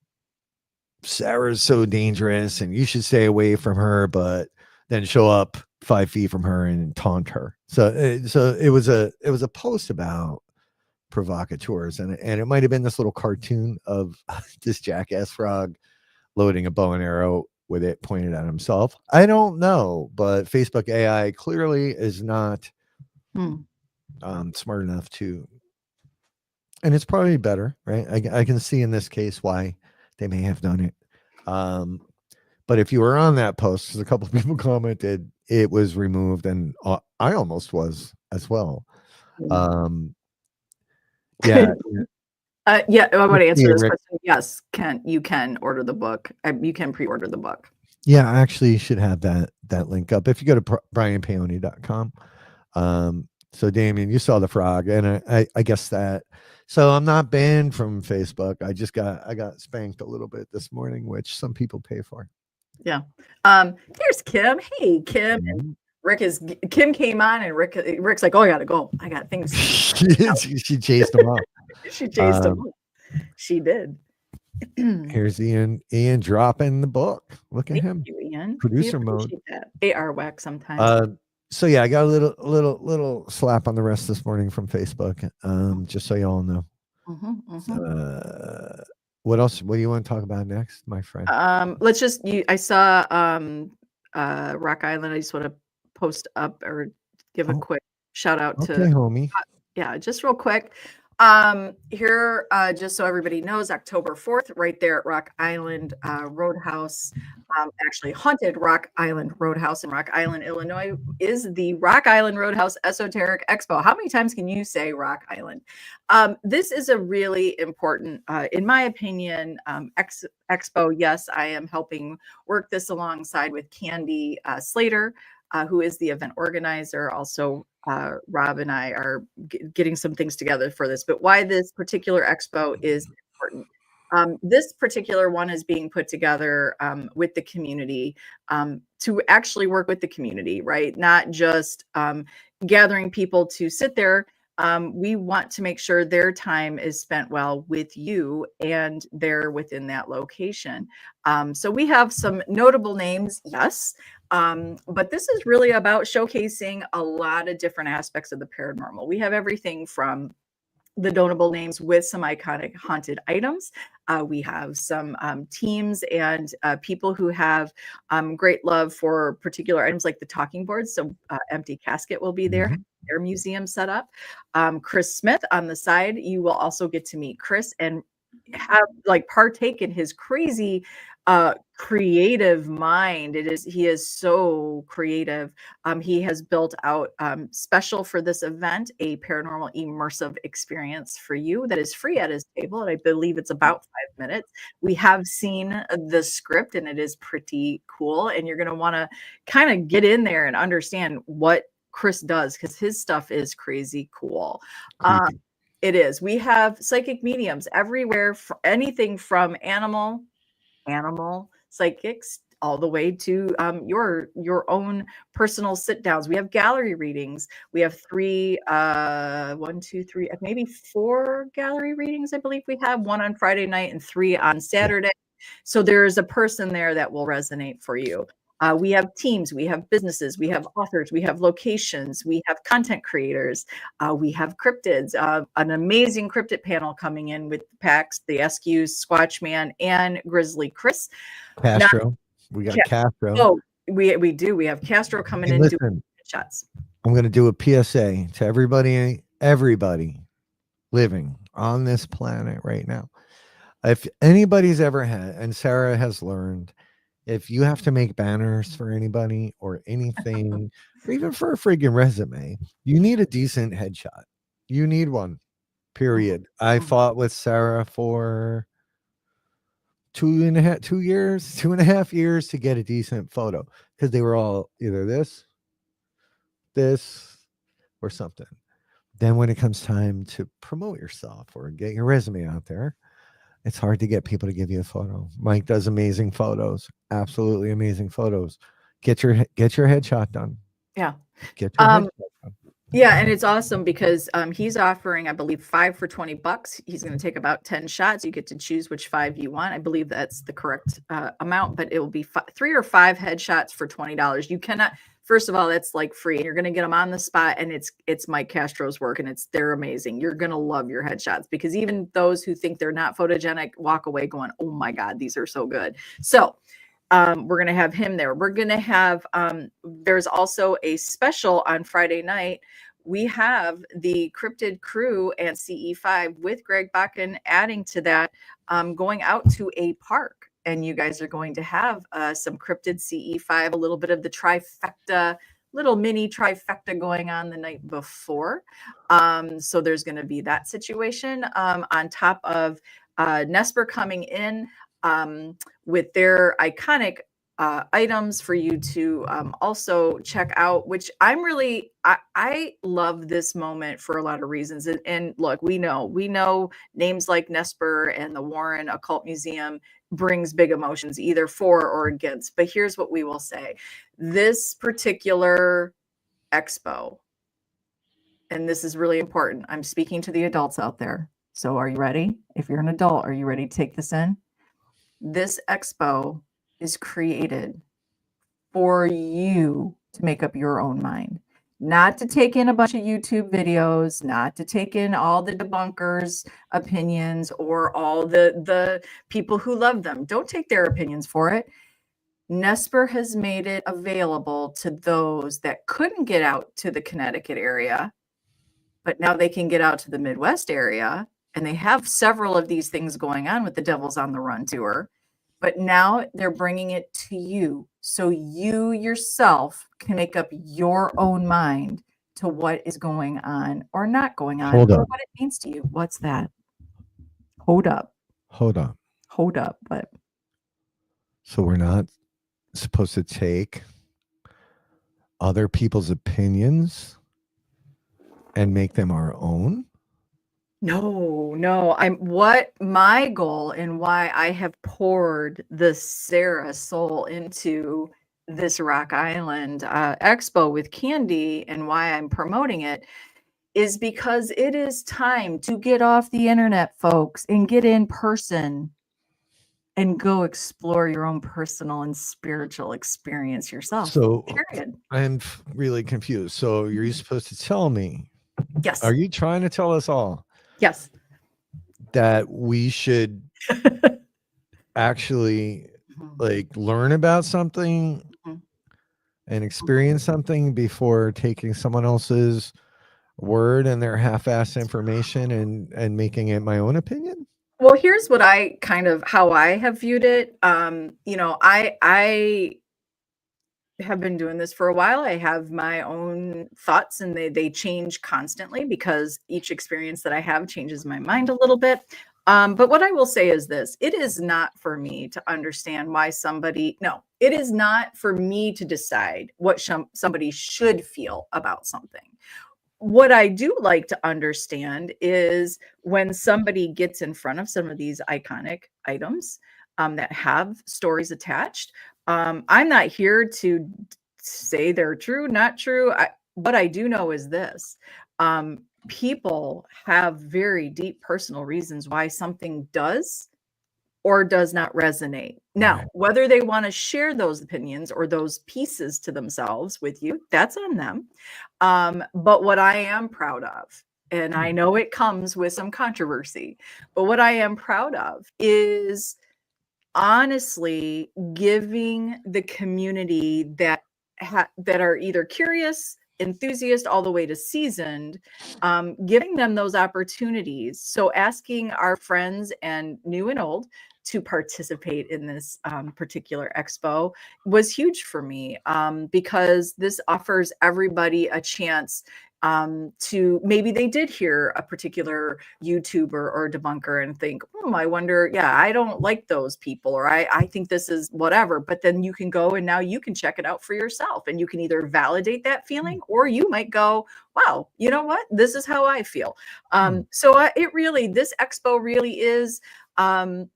Sarah's so dangerous and you should stay away from her, but then show up 5 feet from her and taunt her. So it was a post about provocateurs, and it might have been this little cartoon of this jackass frog loading a bow and arrow with it pointed at himself. I don't know, but Facebook AI clearly is not mm. smart enough to, and it's probably better, right? I can see in this case why they may have done it. Um, but if you were on that post, 'cause a couple of people commented, it was removed, and I almost was as well. Mm. Um, yeah, Yeah, I want to answer yeah, this Rick. question. Yes, you can order the book. You can pre-order the book. Yeah, I actually should have that link up if you go to brianpaoni.com. So Damien, you saw the frog, and I guess that. So I'm not banned from Facebook. I got spanked a little bit this morning, which some people pay for. Yeah. There's Kim. Hey, Kim. And Mhm. Kim came on, and Rick's like, "Oh, I gotta go. I got things to do." she chased him off. She chased him Um, up. She did. Thank Here's Ian dropping the book. Look at him, you, Ian. We producer mode. appreciate that. They are whack sometimes. Uh, so yeah, I got a little slap on the wrist this morning from Facebook. Just so you all know. Mhm, mhm. Uh, what else? What do you want to talk about next, my friend? Let's just I saw Rock Island. I just want to post up or give a Oh, quick shout out to okay, homie. yeah, just real quick. Here, just so everybody knows, October 4th, right there at Rock Island Roadhouse, actually Haunted Rock Island Roadhouse in Rock Island, Illinois, is the Rock Island Roadhouse Esoteric Expo. How many times can you say Rock Island? This is a really important, in my opinion, expo. Yes, I am helping work this alongside with Candy Slater, who is the event organizer. Also, Rob and I are getting some things together for this. But why this particular expo is important. This particular one is being put together with the community to actually work with the community, right? Not just gathering people to sit there. We want to make sure their time is spent well with you and they're within that location. So we have some notable names, yes, but this is really about showcasing a lot of different aspects of the paranormal. We have everything from the notable names with some iconic haunted items. We have some teams and people who have great love for particular items like the talking boards. So, Empty Casket will be there, Mhm. their museum set up. Chris Smith on the side, you will also get to meet Chris and have like partake in his crazy creative mind. He is so creative. He has built out special for this event a paranormal immersive experience for you that is free at his table, and I believe it's about 5 minutes. We have seen the script, and it is pretty cool. And you're going to want to kind of get in there and understand what Chris does because his stuff is crazy cool. Uh, Creepy. it is. We have psychic mediums everywhere, anything from animal psychics all the way to your own personal sit downs. We have gallery readings. We have three, one, two, three, maybe four gallery readings. I believe we have one on Friday night and three on Yeah. Saturday. So there's a person there that will resonate for you. We have teams, we have businesses, we have authors, we have locations, we have content creators, we have cryptids, an amazing cryptid panel coming in with PAX, the SQs, Squatchman, and Grizzly Chris. Not Castro. We got Ca- Castro. oh, we do. We have Castro coming Hey, in doing listen, shots. I'm going to do a PSA to everybody living on this planet right now. If anybody's ever had, and Sarah has learned, if you have to make banners for anybody or anything, or even for a friggin' resume, you need a decent headshot. You need one. period. I Mhm. fought with Sarah for 2.5 years, 2.5 years to get a decent photo because they were all either this, or something. Then when it comes time to promote yourself or get your resume out there, it's hard to get people to give you a photo. Mike does amazing photos, absolutely amazing photos. Get your headshot done. Yeah. Get your Um, headshot done. yeah, and it's awesome because he's offering, I believe, 5 for $20. He's going to take about 10 shots. You get to choose which 5 you want. I believe that's the correct amount, but it will be 3 or 5 headshots for $20. You cannot. First of all, that's like free, and you're going to get them on the spot. And it's Mike Castro's work, and they're amazing. You're going to love your headshots because even those who think they're not photogenic walk away going, "Oh my God, these are so good." So we're going to have him there. We're going to have, there's also a special on Friday night. We have the Cryptid Crew and CE5 with Greg Bakken adding to that, going out to a park. And you guys are going to have some Cryptid CE5, a little bit of the trifecta, little mini trifecta going on the night before. So there's going to be that situation on top of Nesper coming in. With their iconic items for you to also check out, which I love this moment for a lot of reasons. And look, we know names like Nesper and the Warren Occult Museum brings big emotions either for or against. But here's what we will say. This particular expo, and this is really important. I'm speaking to the adults out there. So are you ready? If you're an adult, are you ready to take this in? This expo is created for you to make up your own mind, not to take in a bunch of YouTube videos, not to take in all the debunkers' opinions or all the people who love them. Don't take their opinions for it. Nesper has made it available to those that couldn't get out to the Connecticut area, but now they can get out to the Midwest area. And they have several of these things going on with the Devils on the Run tour. But now they're bringing it to you so you yourself can make up your own mind to what is going on or not going on Hold or up. what it means to you. What's that? Hold up. Hold on. Hold up. But So we're not supposed to take other people's opinions and make them our own? no. What my goal and why I have poured the Sarah soul into this Rock Island expo with Candy and why I'm promoting it is because it is time to get off the internet, folks, and get in person and go explore your own personal and spiritual experience yourself. So Period. I'm really confused. So you're supposed to tell me, are Yes. you trying to tell us all Yes. that we should actually Mhm, like learn about something mhm. and experience something before taking someone else's word and their half-assed information and making it my own opinion? Well, here's what I kind of how I have viewed it. I have been doing this for a while. I have my own thoughts and they change constantly because each experience that I have changes my mind a little bit. But what I will say is this, it is not for me to understand why it is not for me to decide what somebody should feel about something. What I do like to understand is when somebody gets in front of some of these iconic items that have stories attached. I'm not here to say they're true, not true. What I do know is this. People have very deep personal reasons why something does or does not resonate. Right. Now, whether they want to share those opinions or those pieces to themselves with you, that's on them. But what I am proud of, and I know it comes with some controversy, but what I am proud of is honestly giving the community that are either curious, enthusiast, all the way to seasoned, giving them those opportunities. So asking our friends and new and old to participate in this particular expo was huge for me because this offers everybody a chance to maybe they did hear a particular YouTuber or debunker and think, I wonder, yeah, I don't like those people, or I think this is whatever. But then you can go and now you can check it out for yourself, and you can either validate that feeling, or you might go, wow, you know what? This is how I feel. This expo really is, and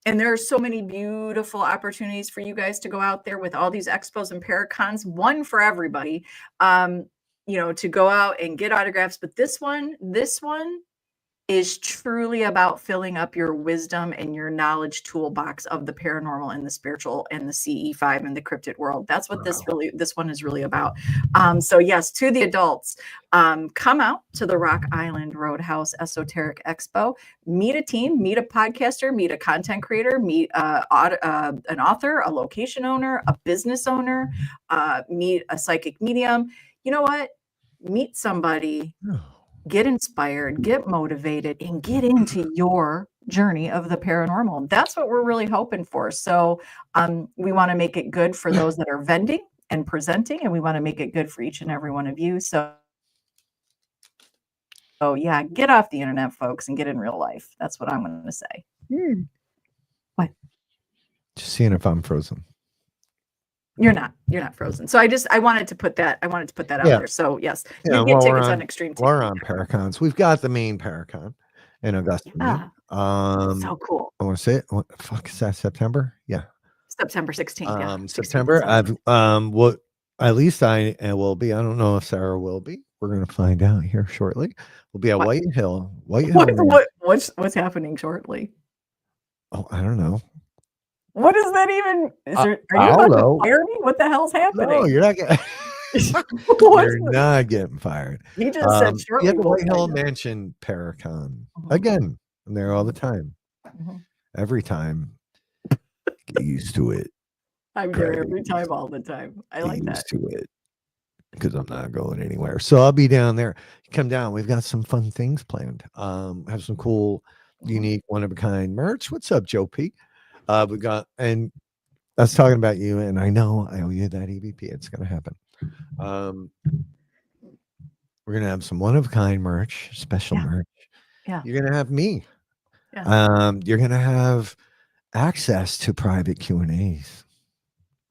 there are so many beautiful opportunities for you guys to go out there with all these expos and paracons, one for everybody, to go out and get autographs. But this one is truly about filling up your wisdom and your knowledge toolbox of the paranormal and the spiritual and the CE5 and the cryptid world. That's what this one is really about. So yes, to the adults, come out to the Rock Island Roadhouse Esoteric Expo, meet a team, meet a podcaster, meet a content creator, meet an author, a location owner, a business owner, meet a psychic medium. You know what? Meet somebody, get inspired, get motivated, and get into your journey of the paranormal. That's what we're really hoping for. So we want to make it good for those that are vending and presenting, and we want to make it good for each and every one of you. So yeah, get off the internet, folks, and get in real life. That's what I'm going to say. What? Just seeing if I'm frozen. You're not frozen. So I wanted to put that out there. So yes, you get tickets on Extreme TV. We're on Paracons. We've got the main Paracon in Augusta. Yeah. So cool. I want to say it. What the fuck is that? September? Yeah. September 16th. Yeah. September. I've what at least I will be. I don't know if Sarah will be. We're gonna find out here shortly. We'll be at White Hill. What's happening shortly? Oh, I don't know. What is that even? Are you about to fire me? What the hell's happening? No, you're not getting. You're not getting fired. He just said shortly. You have the White Hill Mansion Paracon again. I'm there all the time. Every time. Get used to it. I'm there every time, all the time. I like that. Get used to it. Because I'm not going anywhere. So I'll be down there. Come down. We've got some fun things planned. Have some cool, unique, one-of-a-kind merch. What's up, Joe P? We got, and I was talking about you, and I know I owe you that EVP. It's going to happen. We're going to have some one-of-a-kind merch, special merch. Yeah. You're going to have me. Yeah. You're going to have access to private Q&As.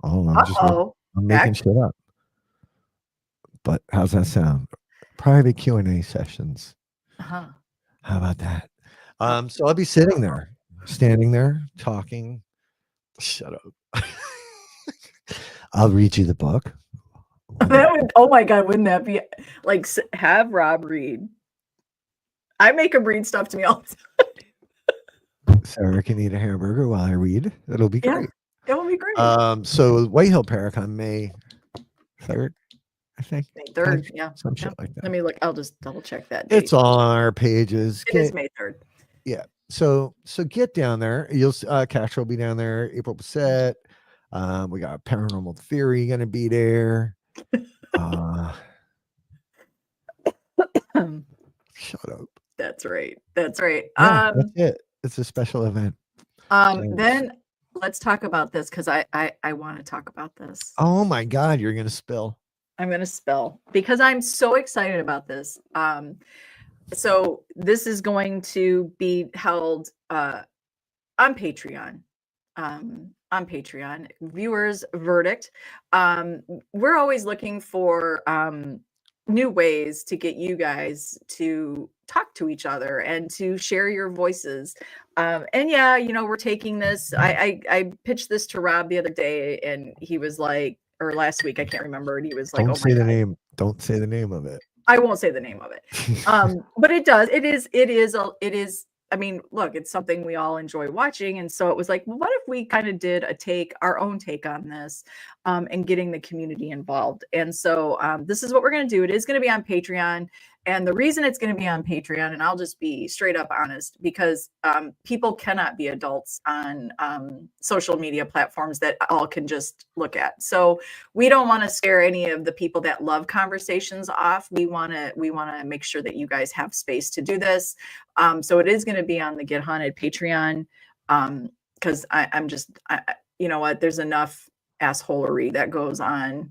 I'm making shit up. But how's that sound? Private Q&A sessions. How about that? So I'll be sitting there, standing there, talking. Shut up. I'll read you the book. Oh my God, wouldn't that be like, have Rob read? I make him read stuff to me all the time. Sarah can eat a hamburger while I read. It'll be great. It will be great. So White Hill Paracon, May 3rd. I think May 3rd, some shit like that. Let me look. I'll just double check that date. It's on our pages. It is May 3rd. Yeah. So get down there. You'll Cash will be down there. April Bissett. We got Paranormal Theory gonna be there. Shut up. That's right. That's right. Yeah, that's it. It's a special event. Then let's talk about this, because I want to talk about this. Oh my God, you're gonna spill. I'm going to spill because I'm so excited about this. So this is going to be held on Patreon. On Patreon, viewers' verdict. We're always looking for new ways to get you guys to talk to each other and to share your voices. And yeah, we're taking this. I pitched this to Rob the other day, and he was like, or last week, I can't remember. And he was like, Don't say the name. Don't say the name of it. I won't say the name of it. But it does. It is. I mean, look, it's something we all enjoy watching. And so it was like, well, what if we kind of did our own take on this, and getting the community involved. And so this is what we're going to do. It is going to be on Patreon. And the reason it's going to be on Patreon, and I'll just be straight up honest, because people cannot be adults on social media platforms that all can just look at. So we don't want to scare any of the people that love conversations off. We want to make sure that you guys have space to do this. So it is going to be on the Get Haunted Patreon, because I'm just, you know what, there's enough assholery that goes on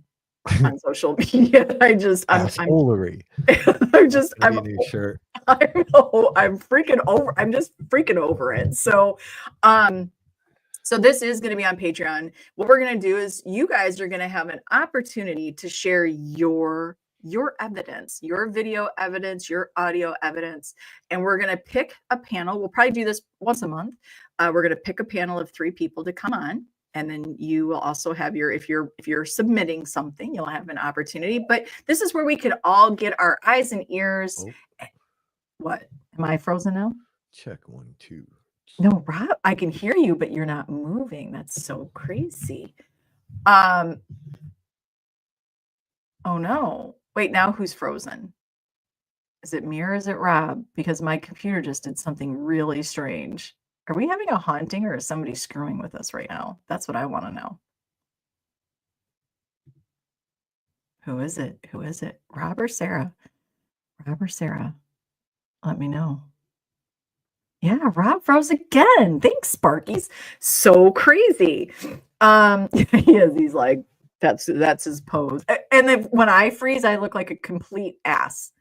on social media. Assholery. I'm That's just, gonna be a new shirt. I'm freaking over. I'm just freaking over it. So this is going to be on Patreon. What we're going to do is you guys are going to have an opportunity to share your evidence, your video evidence, your audio evidence, and we're going to pick a panel. We'll probably do this once a month. We're going to pick a panel of 3 people to come on, and then you will also have your, if you're submitting something, you'll have an opportunity. But this is where we could all get our eyes and ears. Oh. What? Am I frozen now? Check 1, 2. No, Rob, I can hear you, but you're not moving. That's so crazy. Oh no. Wait, now who's frozen? Is it me or is it Rob? Because my computer just did something really strange. Are we having a haunting or is somebody screwing with us right now? That's what I want to know. Who is it? Who is it? Rob or Sara? Rob or Sara? Let me know. Yeah, Rob froze again. Thanks, Sparky's. So crazy. He is. He's like, that's his pose. And then when I freeze, I look like a complete ass.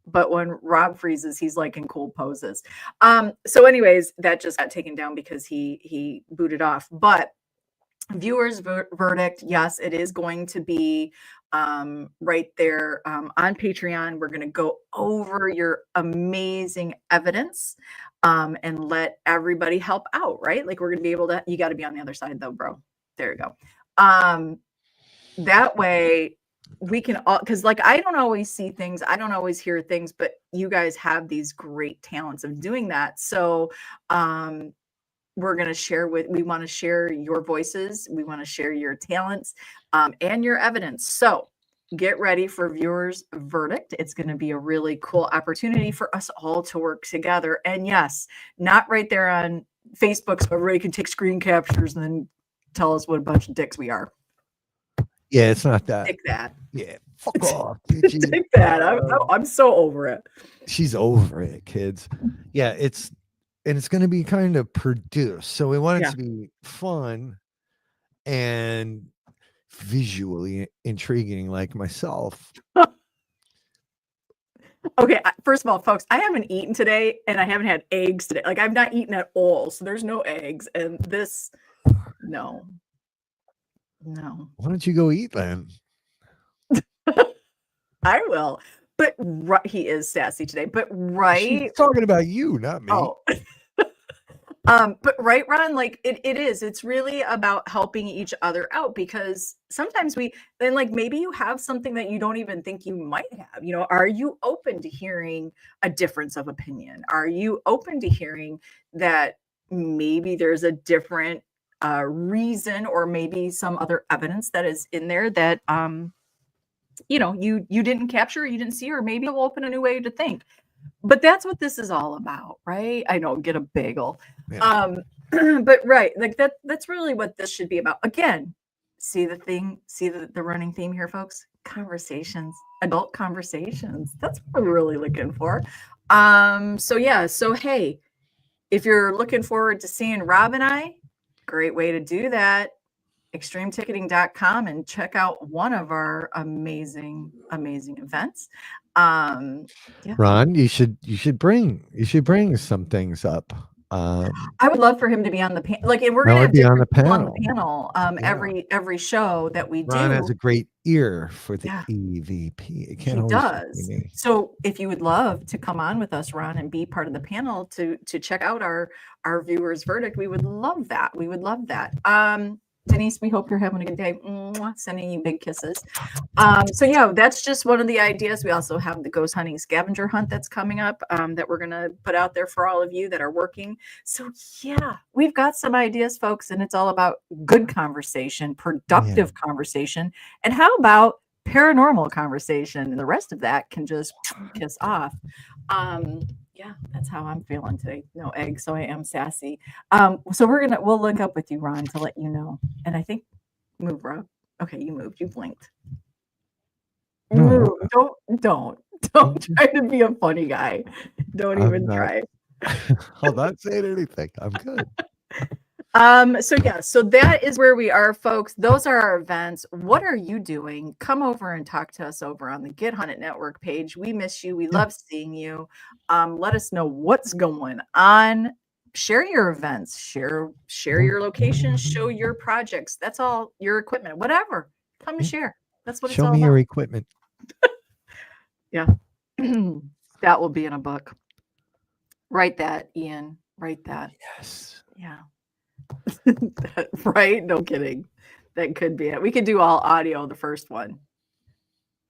But when Rob freezes, he's like in cool poses. So anyways, that just got taken down because he booted off. But viewers verdict, yes, it is going to be right there on Patreon. We're going to go over your amazing evidence and let everybody help out, right? Like we're going to be able to, you got to be on the other side though, bro. There you go. That way we can all, because like I don't always see things, I don't always hear things, but you guys have these great talents of doing that. So we're going to share we want to share your voices. We want to share your talents and your evidence. So get ready for viewers verdict. It's going to be a really cool opportunity for us all to work together. And yes, not right there on Facebook so everybody can take screen captures and then tell us what a bunch of dicks we are. Yeah, it's not that. Take that. Yeah, fuck off. Take that. I'm so over it. She's over it, kids. Yeah, it's going to be kind of produced. So we want it to be fun and visually intriguing like myself. Okay, first of all, folks, I haven't eaten today and I haven't had eggs today. Like I've not eaten at all. So there's no eggs. And this, no. Why don't you go eat then? I will. But he is sassy today. But right. She's talking about you, not me. Oh. But right, Ron, like it is. It's really about helping each other out because sometimes maybe you have something that you don't even think you might have. You know, are you open to hearing a difference of opinion? Are you open to hearing that maybe there's a different reason or maybe some other evidence that is in there that you didn't capture, you didn't see, or maybe it'll open a new way to think. But that's what this is all about, right? I know, get a bagel. Yeah. But right, like that's really what this should be about. Again, see the running theme here, folks? Conversations, adult conversations. That's what we're really looking for. So hey, if you're looking forward to seeing Rob and I, great way to do that. extremeticketing.com and check out one of our amazing events. Ron, you should bring some things up. I would love for him to be on the panel. Like, and we're going to be on the panel. Every show that we do. Ron has a great ear for the EVP. It can't he does. So if you would love to come on with us, Ron, and be part of the panel to check out our viewers' verdict, we would love that. We would love that. Denise, we hope you're having a good day. Sending you big kisses. So yeah, that's just one of the ideas. We also have the ghost hunting scavenger hunt that's coming up that we're going to put out there for all of you that are working. So yeah, we've got some ideas, folks, and it's all about good conversation, productive conversation. And how about paranormal conversation? And the rest of that can just kiss off. Yeah, that's how I'm feeling today. No eggs, so I am sassy. So we'll link up with you, Ron, to let you know. And I think move, Rob. Okay, you moved. You blinked. Move. Don't try to be a funny guy. Don't even try. I'm not saying anything. I'm good. So that is where we are, folks. Those are our events. What are you doing? Come over and talk to us over on the Get Hunted Network page. We miss you. We Yeah. love seeing you. Let us know what's going on. Share your events. Share your locations. Show your projects. That's all. Your equipment, whatever. Come and Yeah. share. That's what it's Show all me about. your equipment. Yeah, that will be in a book. Write that, Ian. Write that. Yes. Yeah. Right? No kidding. That could be it. We could do all audio, the first one.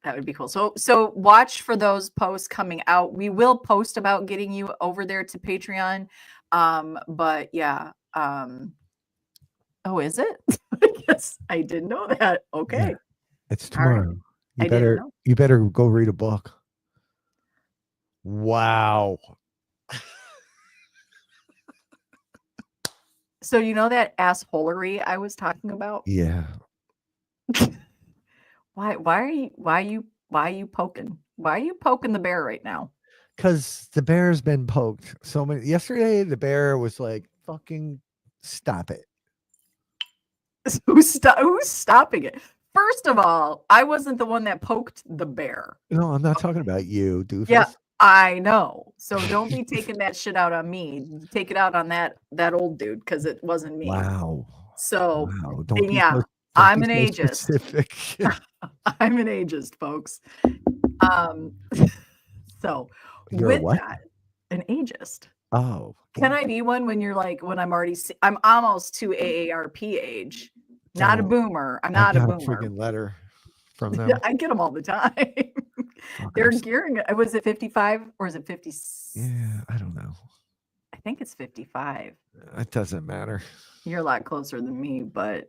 That would be cool. So watch for those posts coming out. We will post about getting you over there to Patreon. But yeah. Oh, is it? I guess I didn't know that. Okay. Yeah. It's All right. tomorrow. You I didn't better know. you better go read a book. Wow. So you know that assholery I was talking about? Yeah. Why are you poking? Why are you poking the bear right now? Because the bear's been poked so many. Yesterday, the bear was like, "Fucking stop it." Who's stopping it? First of all, I wasn't the one that poked the bear. No, I'm not talking about you, doofus. Yeah, I know. So don't be taking that shit out on me. Take it out on that old dude because it wasn't me. Wow. So Wow. and yeah, Don't I'm be an so ageist. specific. I'm an ageist, folks. So You're a with what? that, an ageist. Oh. Can I be one when you're like when I'm already I'm almost to AARP age, not a Oh, boomer. I'm I not a got a boomer. freaking letter from them. I get them all the time. They're Fuckers. gearing. Was it 55 or is it 50? Yeah, I don't know. I think it's 55. It doesn't matter. You're a lot closer than me, but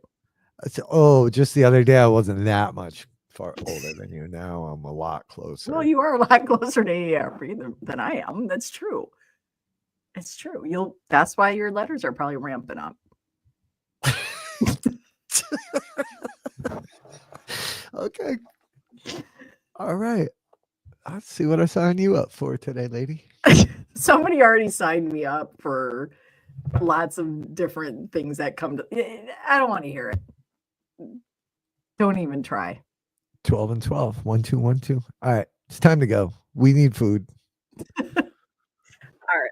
Just the other day, I wasn't that much far older than you. Now I'm a lot closer. well, you are a lot closer to AARP than I am. That's true. It's true. That's why your letters are probably ramping up. Okay. All right. Let's see what I signed you up for today, lady. Somebody already signed me up for lots of different things that come to. I don't want to hear it. Don't even try. 12 and 12. 1, 2, 1, 2. All right. It's time to go. We need food. All right.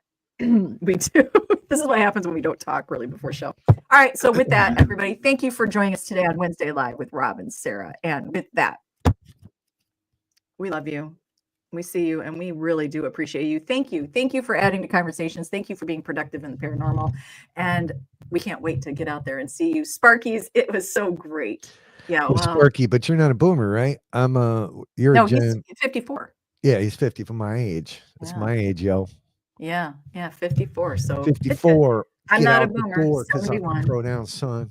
We do. This is what happens when we don't talk really before show. All right. So with that, everybody, thank you for joining us today on Wednesday Live with Rob and Sara. And with that, we love you. We see you and we really do appreciate you. Thank you. Thank you for adding to conversations. Thank you for being productive in the paranormal. And we can't wait to get out there and see you. Sparky's, it was so great. Yeah. Well, Sparky, but you're not a boomer, right? You're a gen. He's 54. Yeah, he's 50 from my age. That's my age, yo. Yeah. 54. So 54. I'm Get not a out the boomer. door 'cause I'm 71. pronouns son.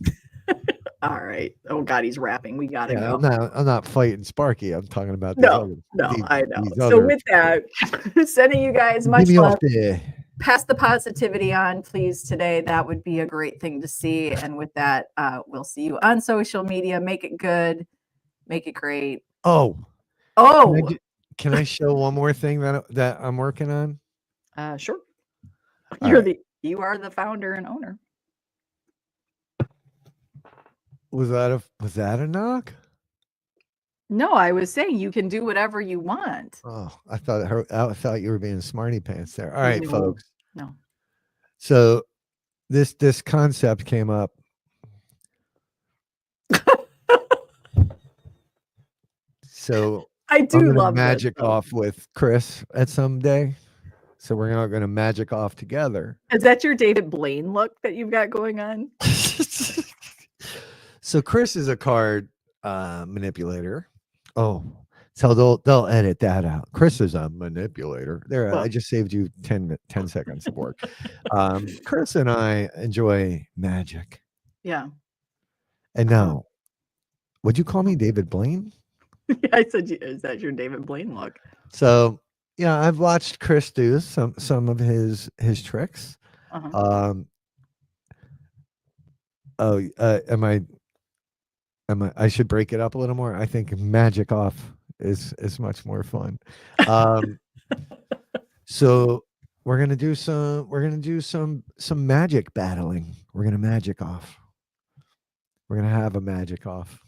All right. Oh God, he's rapping. We gotta go. I'm not fighting Sparky. I'm talking about I know. So with that, sending you guys much Give me love. off there. Pass the positivity on, please, today. That would be a great thing to see. And with that, we'll see you on social media. Make it good. Make it great. Oh. Can I show one more thing that I'm working on? Sure. You are the founder and owner. Was that a knock? No, I was saying you can do whatever you want. Oh, I thought you were being smarty pants there. All right, folks. No. So this concept came up. So I do love magic off with Chris at some day. So we're not going to magic off together. Is that your David Blaine look that you've got going on? So Chris is a card manipulator. Oh, so they'll edit that out. Chris is a manipulator. There, I just saved you 10 seconds of work. Chris and I enjoy magic. Yeah. And now, would you call me David Blaine? I said, is that your David Blaine look? So yeah, I've watched Chris do some of his tricks. I should break it up a little more. I think magic off is much more fun. So we're gonna do some magic battling We're gonna magic off. We're gonna have a magic off.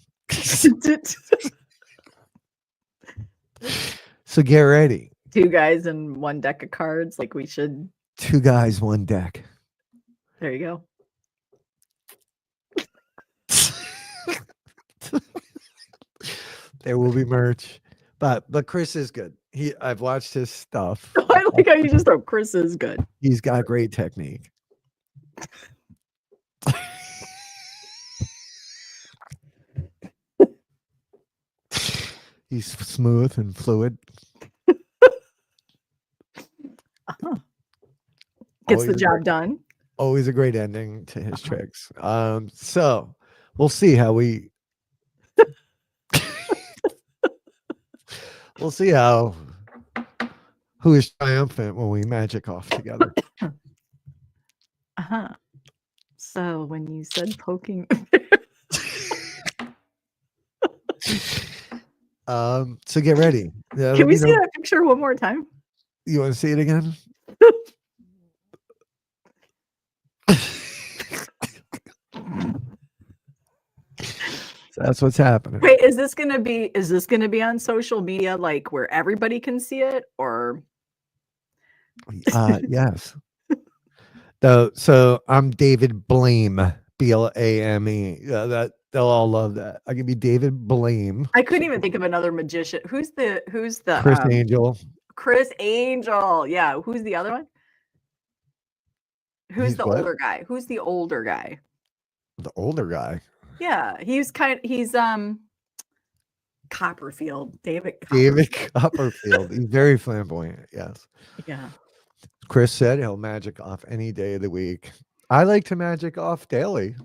So get ready. 2 guys and 1 deck of cards, like, we should 2 guys, 1 deck. there you go. There will be merch, but Chris is good. I've watched his stuff. I like how you just throw Chris is good. He's got great technique. He's smooth and fluid. Gets the job done. Always a great ending to his tricks. So we'll see how we we'll see who is triumphant when we magic off together. So when you said poking So get ready. Can we see that picture one more time? You want to see it again? So that's what's happening. Wait, is this gonna be on social media, like, where everybody can see it, or Yes. So I'm David Blame, Blame. That they'll all love that. I can be David Blame. I couldn't even think of another magician. Who's the Chris Angel. Chris Angel. Yeah. Who's the other one? Who's the older guy? Who's the older guy? The older guy. Yeah, he's Copperfield. David Copperfield. He's very flamboyant. Yes. Yeah. Chris said he'll magic off any day of the week. I like to magic off daily.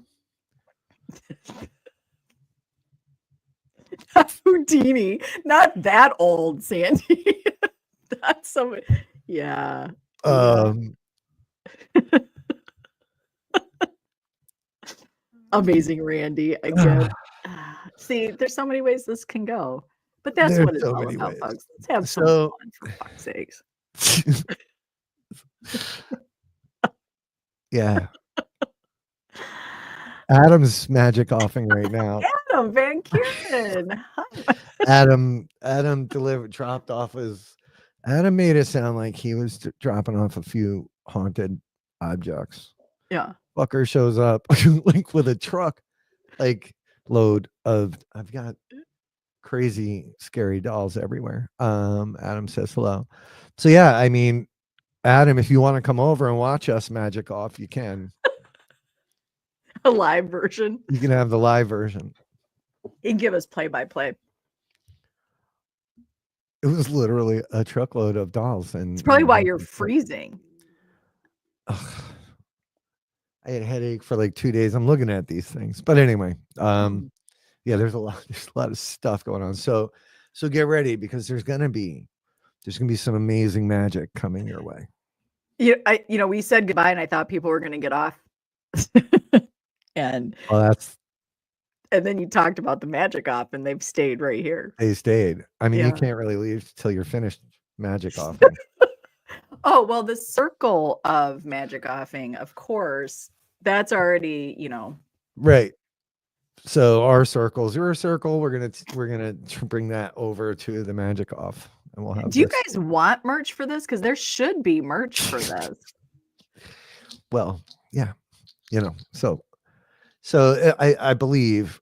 Houdini. Not that old, Sandy. That's somebody. Yeah. Amazing Randy again. See, there's so many ways this can go, but that's what it's all about, folks. Let's have some fun, for fuck's sakes. Yeah. Adam's magic offing right now. Adam Van Kuren. Adam dropped off Adam made it sound like he was dropping off a few haunted objects. Yeah. Fucker shows up like with a truck, like load of, I've got crazy scary dolls everywhere. Adam says hello. So yeah, I mean, Adam, if you want to come over and watch us magic off, you can. A live version. You can have the live version. You can give us play-by-play. It was literally a truckload of dolls, and it's probably why you're freezing. I had a headache for like 2 days. I'm looking at these things, but anyway, yeah, there's a lot of stuff going on. So get ready, because there's gonna be some amazing magic coming your way. Yeah, we said goodbye, and I thought people were gonna get off. And then you talked about the magic off, and they've stayed right here. They stayed. I mean, you can't really leave till you're finished magic off. Oh, well, the circle of magic offing, of course, that's already, right. So our circle's your circle. We're gonna bring that over to the magic off, and we'll have. Do you guys want merch for this? Because there should be merch for this. Well, yeah, so I believe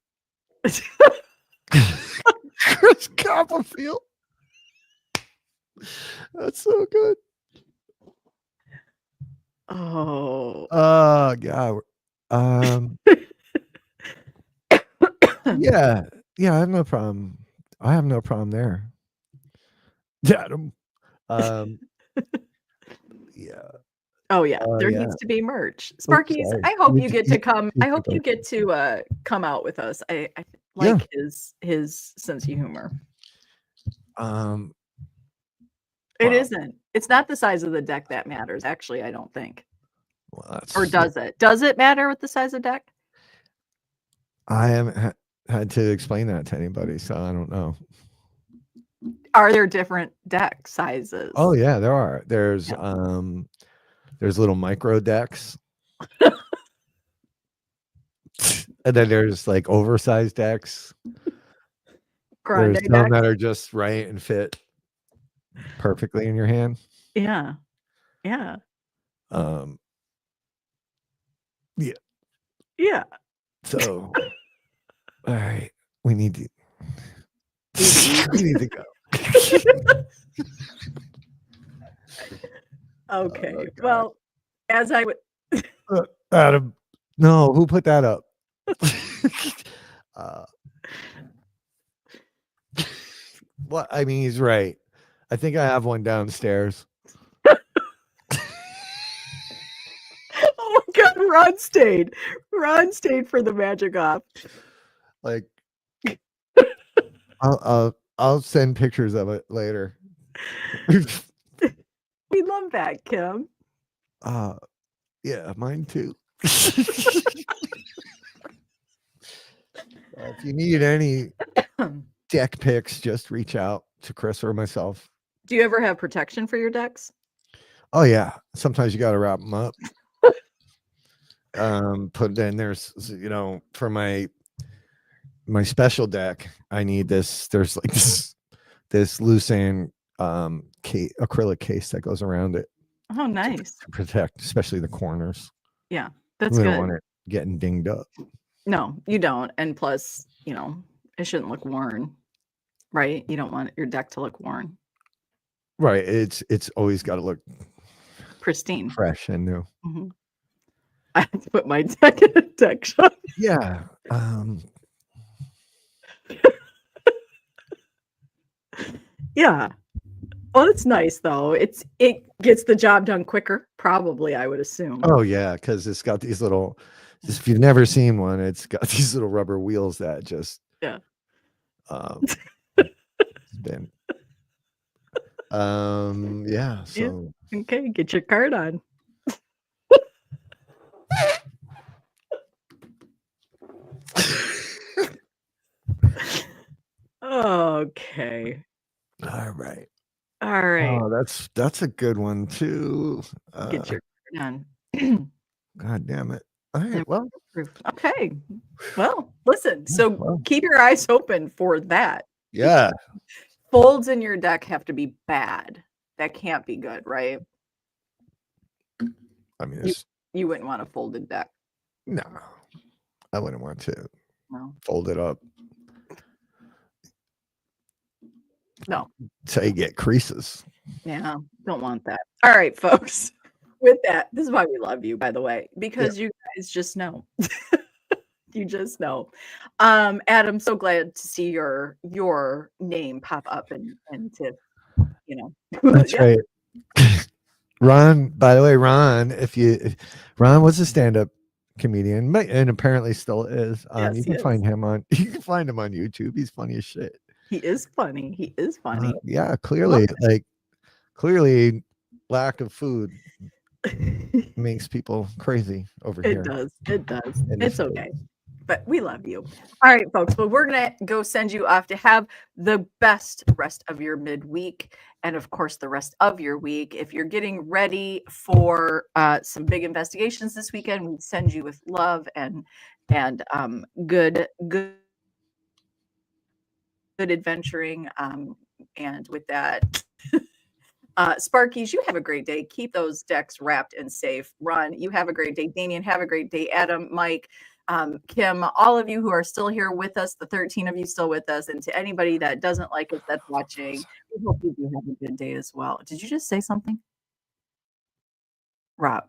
Chris Copperfield. That's so good. Oh. God. Yeah, I have no problem. There. Adam. Yeah. Oh yeah, there needs to be merch. Sparky's, I hope you get to come. I hope you get to come out with us. I like his sense of humor. It isn't. It's not the size of the deck that matters, actually, I don't think. Well, or does it? Does it matter with the size of deck? I haven't had to explain that to anybody, so I don't know. Are there different deck sizes? Oh yeah, there are. There's little micro decks. And then there's like oversized decks. Grande There's some decks. that are just right and fit perfectly in your hand. Yeah. Yeah. Um, yeah. Yeah. So, all right, we need to We need we need to go. Okay. Oh god. Well, as I would Adam, no, who put that up? uh, what? I mean, he's right. I think I have one downstairs. Oh my god, Ron stayed. Ron stayed for the magic off. Like, I'll send pictures of it later. We love that, Kim. Yeah, mine too. If you need any deck picks, just reach out to Chris or myself. Do you ever have protection for your decks? Oh yeah, sometimes you got to wrap them up. Put in there's for my special deck. I need this. There's like this Lucerne acrylic case that goes around it. Oh, nice. To protect, especially the corners. Yeah, that's We good. don't want it getting dinged up. No, you don't. And plus, it shouldn't look worn, right? You don't want your deck to look worn. Right. It's always got to look pristine, fresh and new. Mm-hmm. I have to put my deck in a deck shop. Yeah. Yeah. Well, it's nice though. It gets the job done quicker, probably, I would assume. Oh yeah, because it's got these little. If you've never seen one, it's got these little rubber wheels that just yeah. Been. Yeah. So yeah. Okay, get your card on. Okay. All right. All right. Oh, that's a good one too. Get your card on. God damn it. All right. Well. Okay. Well, listen. So keep your eyes open for that. Yeah. Folds in your deck have to be bad. That can't be good, right? I mean, you wouldn't want a folded deck. No, I wouldn't want to fold it up. No. So you get creases. Yeah, don't want that. All right, folks. With that, this is why we love you, by the way, because you guys just know. You just know. Adam, so glad to see your name pop up and to, That's right. Ron, by the way, Ron was a stand-up comedian and apparently still is. Yes, you can find him on YouTube. He's funny as shit. He is funny. He is funny. Yeah, clearly lack of food makes people crazy over here. It does. It's okay. But we love you. All right, folks. Well, we're going to go send you off to have the best rest of your midweek and, of course, the rest of your week. If you're getting ready for some big investigations this weekend, we send you with love and good adventuring. And with that, Sparkies, you have a great day. Keep those decks wrapped and safe. Ron, you have a great day. Damien, have a great day. Adam, Mike, Kim, all of you who are still here with us, the 13 of you still with us, and to anybody that doesn't like us that's watching, we hope you do have a good day as well. Did you just say something? Rob.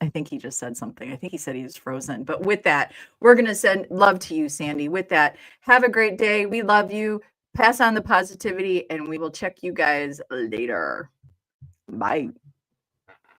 I think he just said something. I think he said he was frozen. But with that, we're going to send love to you, Sandy. With that, have a great day. We love you. Pass on the positivity, and we will check you guys later. Bye.